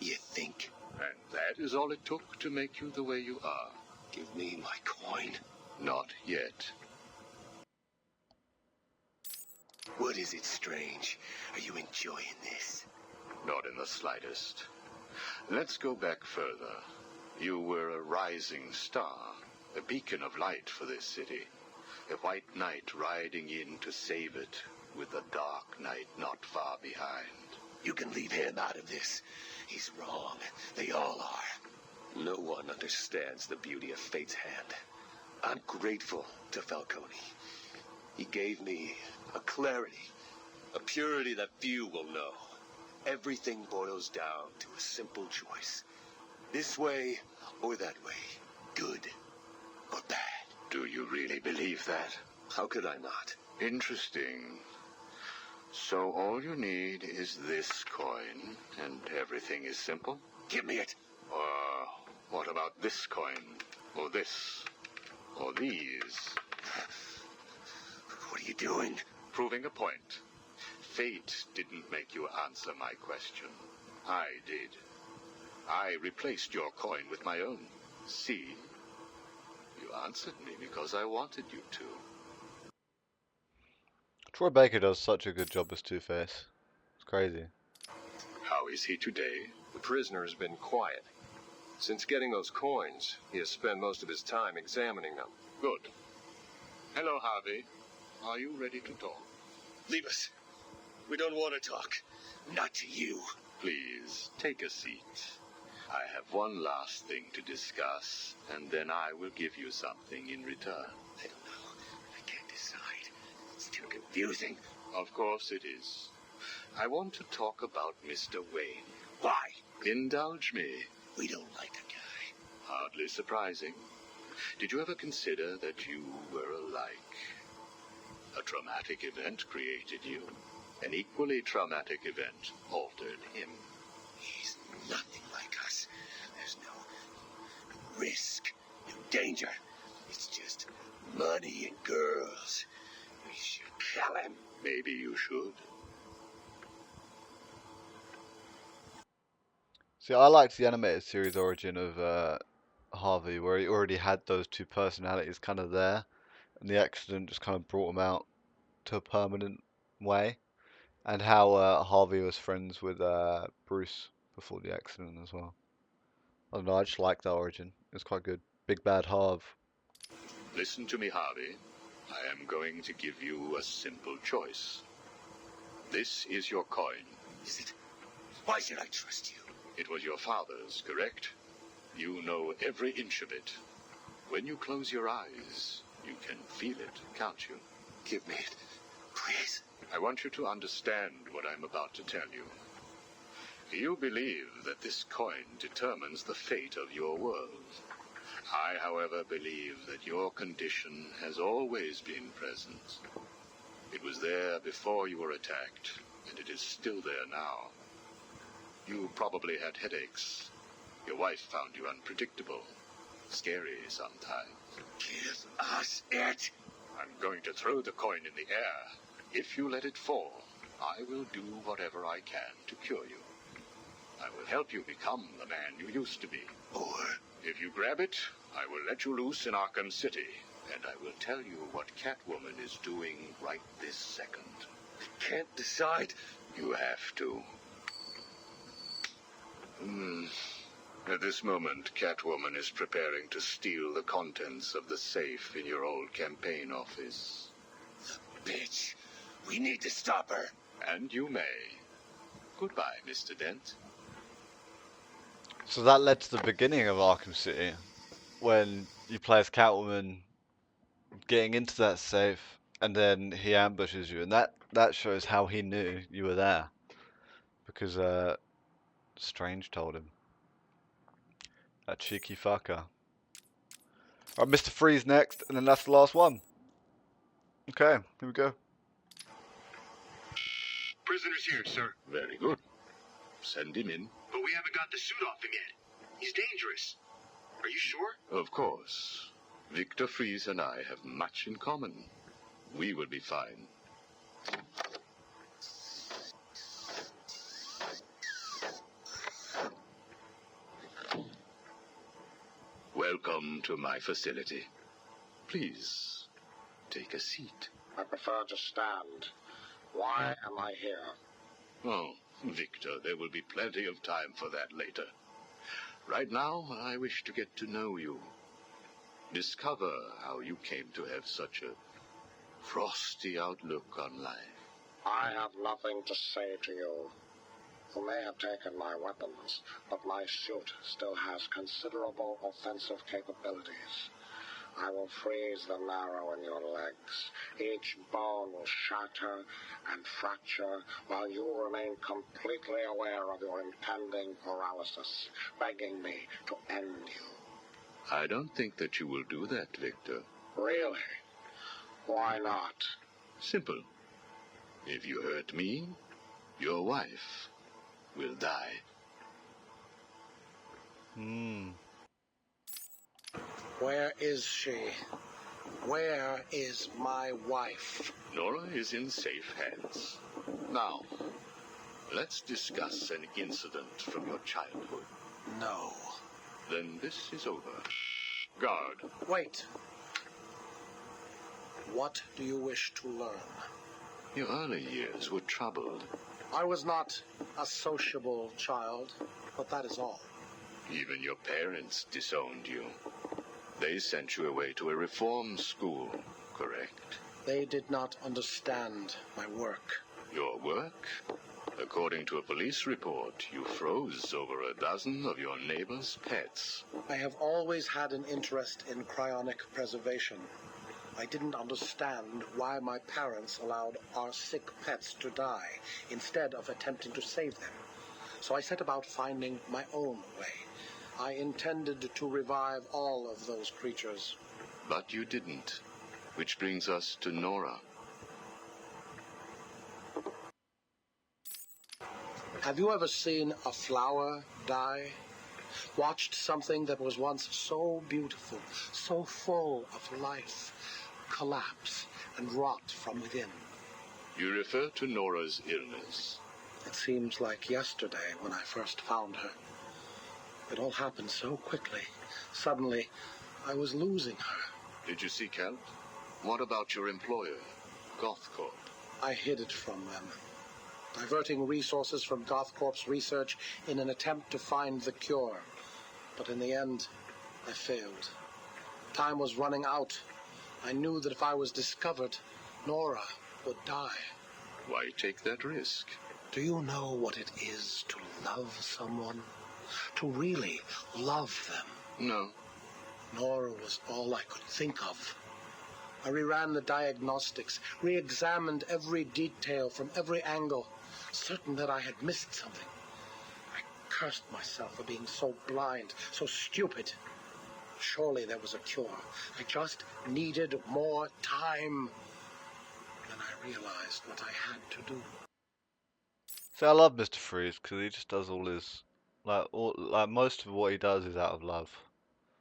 You think? And that is all it took to make you the way you are. Give me my coin. Not yet. What is it strange? Are you enjoying this? Not in the slightest. Let's go back further. You were a rising star, a beacon of light for this city. A white knight riding in to save it, with a dark knight not far behind. You can leave him out of this. He's wrong. They all are. No one understands the beauty of fate's hand. I'm grateful to Falcone. He gave me a clarity, a purity that few will know. Everything boils down to a simple choice. This way or that way. Good or bad. Do you really believe that? How could I not? Interesting. So all you need is this coin, and everything is simple? Give me it. Or what about this coin? Or this? Or these? What are you doing? Proving a point. Fate didn't make you answer my question. I did. I replaced your coin with my own. See? You answered me because I wanted you to. Troy Baker does such a good job as Two-Face. It's crazy. How is he today? The prisoner's been quiet. Since getting those coins, he has spent most of his time examining them. Good. Hello, Harvey. Are you ready to talk? Leave us. We don't want to talk. Not to you. Please, take a seat. I have one last thing to discuss, and then I will give you something in return. I don't know. I can't decide. It's too confusing. Of course it is. I want to talk about Mr. Wayne. Why? Indulge me. We don't like the guy. Hardly surprising. Did you ever consider that you were alike? A traumatic event created you. An equally traumatic event altered him. He's nothing like us. There's no risk, no danger. It's just money and girls. We should kill him. Maybe you should. See, I liked the animated series origin of Harvey, where he already had those two personalities kind of there, and the accident just kind of brought him out to a permanent way, and how Harvey was friends with Bruce before the accident as well. I don't know, I just like that origin. It's quite good. Big Bad Harv. Listen to me, Harvey. I am going to give you a simple choice. This is your coin. Is it? Why should I trust you? It was your father's, correct? You know every inch of it. When you close your eyes, you can feel it, can't you? Give me it, please. I want you to understand what I'm about to tell you. You believe that this coin determines the fate of your world. I, however, believe that your condition has always been present. It was there before you were attacked, and it is still there now. You probably had headaches. Your wife found you unpredictable, scary sometimes. Give us it. I'm going to throw the coin in the air. If you let it fall, I will do whatever I can to cure you. I will help you become the man you used to be. Or if you grab it, I will let you loose in Arkham City, and I will tell you what Catwoman is doing right this second. I can't decide. You have to. At this moment, Catwoman is preparing to steal the contents of the safe in your old campaign office. The bitch. We need to stop her. And you may. Goodbye, Mr. Dent. So that led to the beginning of Arkham City, when you play as Catwoman getting into that safe, and then he ambushes you, and that shows how he knew you were there, because Strange told him. That cheeky fucker. Alright, Mr. Freeze next, and then that's the last one. Okay, here we go. Prisoner's here, sir. Very good. Send him in. But we haven't got the suit off him yet. He's dangerous. Are you sure? Of course. Victor Freeze and I have much in common. We will be fine. Welcome to my facility. Please, take a seat. I prefer to stand. Why am I here? Oh, Victor, there will be plenty of time for that later. Right now, I wish to get to know you. Discover how you came to have such a frosty outlook on life. I have nothing to say to you. You may have taken my weapons, but my suit still has considerable offensive capabilities. I will freeze the marrow in your legs. Each bone will shatter and fracture while you remain completely aware of your impending paralysis, begging me to end you. I don't think that you will do that, Victor. Really? Why not? Simple. If you hurt me, your wife will die. Where is she? Where is my wife? Nora is in safe hands. Now, let's discuss an incident from your childhood. No. Then this is over. Guard. Wait. What do you wish to learn? Your early years were troubled. I was not a sociable child, but that is all. Even your parents disowned you. They sent you away to a reform school, correct? They did not understand my work. Your work? According to a police report, you froze over a dozen of your neighbor's pets. I have always had an interest in cryonic preservation. I didn't understand why my parents allowed our sick pets to die instead of attempting to save them. So I set about finding my own way. I intended to revive all of those creatures. But you didn't. Which brings us to Nora. Have you ever seen a flower die? Watched something that was once so beautiful, so full of life, collapse and rot from within? You refer to Nora's illness. It seems like yesterday when I first found her. It all happened so quickly. Suddenly, I was losing her. Did you seek help? What about your employer, GothCorp? I hid it from them, diverting resources from GothCorp's research in an attempt to find the cure. But in the end, I failed. Time was running out. I knew that if I was discovered, Nora would die. Why take that risk? Do you know what it is to love someone? To really love them? No. Nora was all I could think of. I reran the diagnostics, re-examined every detail from every angle, certain that I had missed something. I cursed myself for being so blind, so stupid. Surely there was a cure. I just needed more time. Then I realized what I had to do. See, I love Mr. Freeze because he just does all his most of what he does is out of love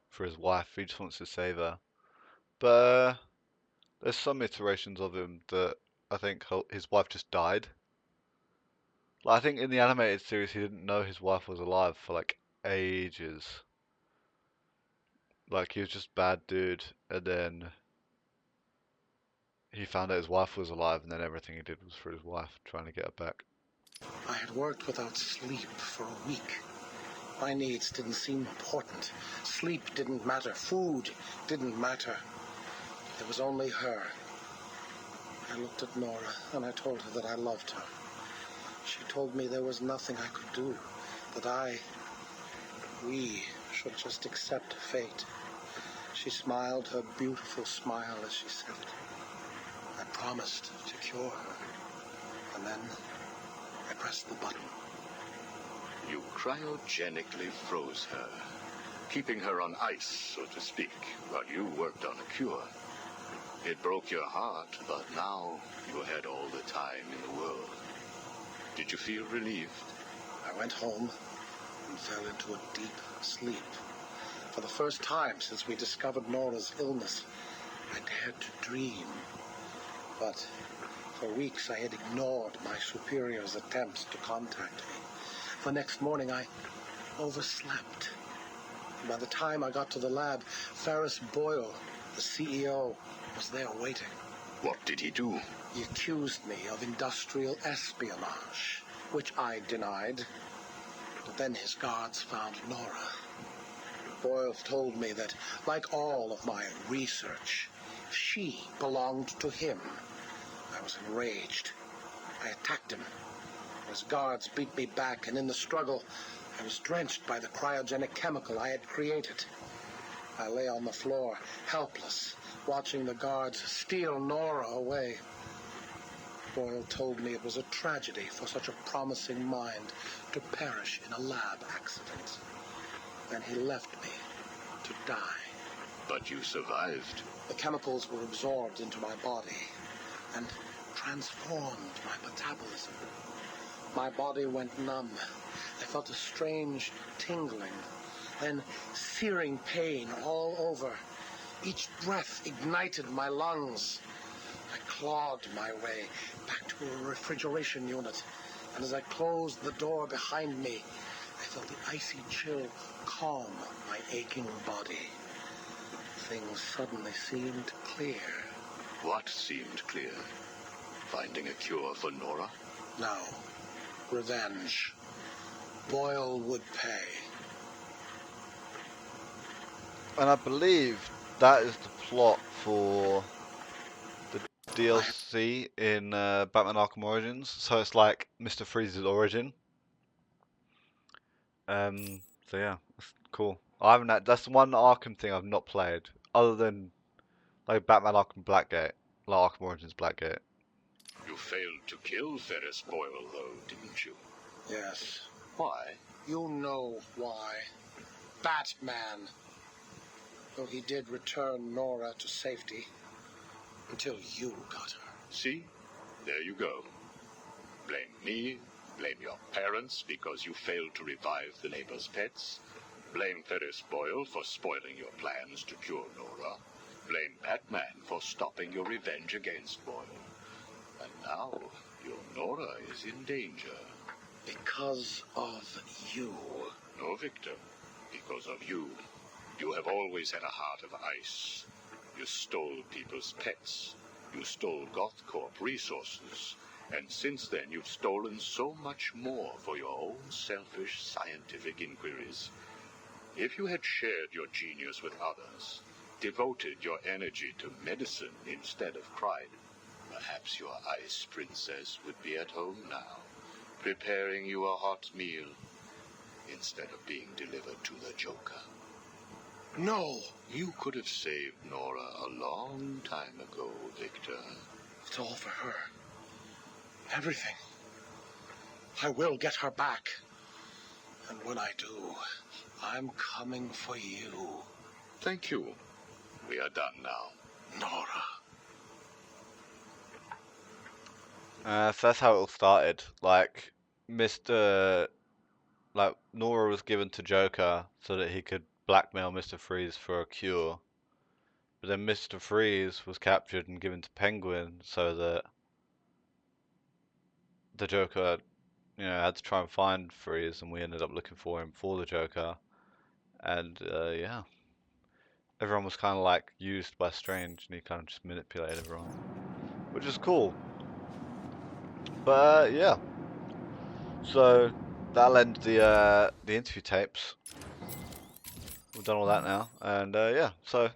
for his wife. He just wants to save her. But there's some iterations of him that I think his wife just died. Like, I think in the animated series he didn't know his wife was alive for like ages. Like, he was just bad dude, and then he found out his wife was alive, and then everything he did was for his wife, trying to get her back. I had worked without sleep for a week. My needs didn't seem important. Sleep didn't matter. Food didn't matter. It was only her. I looked at Nora, and I told her that I loved her. She told me there was nothing I could do, that we should just accept fate. She smiled her beautiful smile as she said it. I promised to cure her, and then I pressed the button. You cryogenically froze her, keeping her on ice, so to speak, while you worked on a cure. It broke your heart, but now you had all the time in the world. Did you feel relieved? I went home and fell into a deep sleep. For the first time since we discovered Nora's illness, I dared to dream. But for weeks I had ignored my superior's attempts to contact me. The next morning I overslept. By the time I got to the lab, Ferris Boyle, the CEO, was there waiting. What did he do? He accused me of industrial espionage, which I denied. But then his guards found Nora. Boyle told me that, like all of my research, she belonged to him. I was enraged. I attacked him. His guards beat me back, and in the struggle, I was drenched by the cryogenic chemical I had created. I lay on the floor, helpless, watching the guards steal Nora away. Boyle told me it was a tragedy for such a promising mind to perish in a lab accident. Then he left me to die. But you survived. The chemicals were absorbed into my body and transformed my metabolism. My body went numb. I felt a strange tingling, then searing pain all over. Each breath ignited my lungs. I clawed my way back to a refrigeration unit, and as I closed the door behind me, I felt the icy chill calm my aching body. Things suddenly seemed clear. What seemed clear? Finding a cure for Nora? No. Revenge. Boyle would pay. And I believe that is the plot for the DLC in Batman Arkham Origins. So it's like Mr. Freeze's origin. So yeah, that's cool. I haven't had, that's the one Arkham thing I've not played, other than like Batman Arkham Blackgate, like Arkham Origins Blackgate. You failed to kill Ferris Boyle, though, didn't you? Yes. Why? You know why. Batman. Though he did return Nora to safety. Until you got her. See? There you go. Blame me, blame your parents because you failed to revive the neighbor's pets. Blame Ferris Boyle for spoiling your plans to cure Nora. Blame Batman for stopping your revenge against Boyle. And now, your Nora is in danger. Because of you. No, Victor. Because of you. You have always had a heart of ice. You stole people's pets. You stole GothCorp resources. And since then, you've stolen so much more for your own selfish scientific inquiries. If you had shared your genius with others, devoted your energy to medicine instead of crime, perhaps your ice princess would be at home now, preparing you a hot meal instead of being delivered to the Joker. No! You could have saved Nora a long time ago, Victor. It's all for her. Everything. I will get her back. And when I do, I'm coming for you. Thank you. We are done now. Nora. So that's how it all started. Like, Nora was given to Joker so that he could blackmail Mr. Freeze for a cure. But then Mr. Freeze was captured and given to Penguin so that the Joker, had to try and find Freeze, and we ended up looking for him for the Joker. And, yeah. Everyone was kind of like used by Strange, and he kind of just manipulated everyone. Which is cool. But, yeah. So, that'll end the interview tapes. We've done all that now, and yeah, so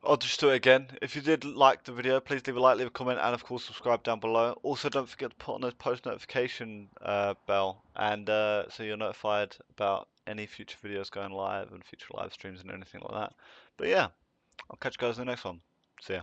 I'll just do it again. If you did like the video, please leave a like, leave a comment, and of course subscribe down below. Also, don't forget to put on the post notification bell, and so you're notified about any future videos going live and future live streams and anything like that. But yeah, I'll catch you guys in the next one. See ya.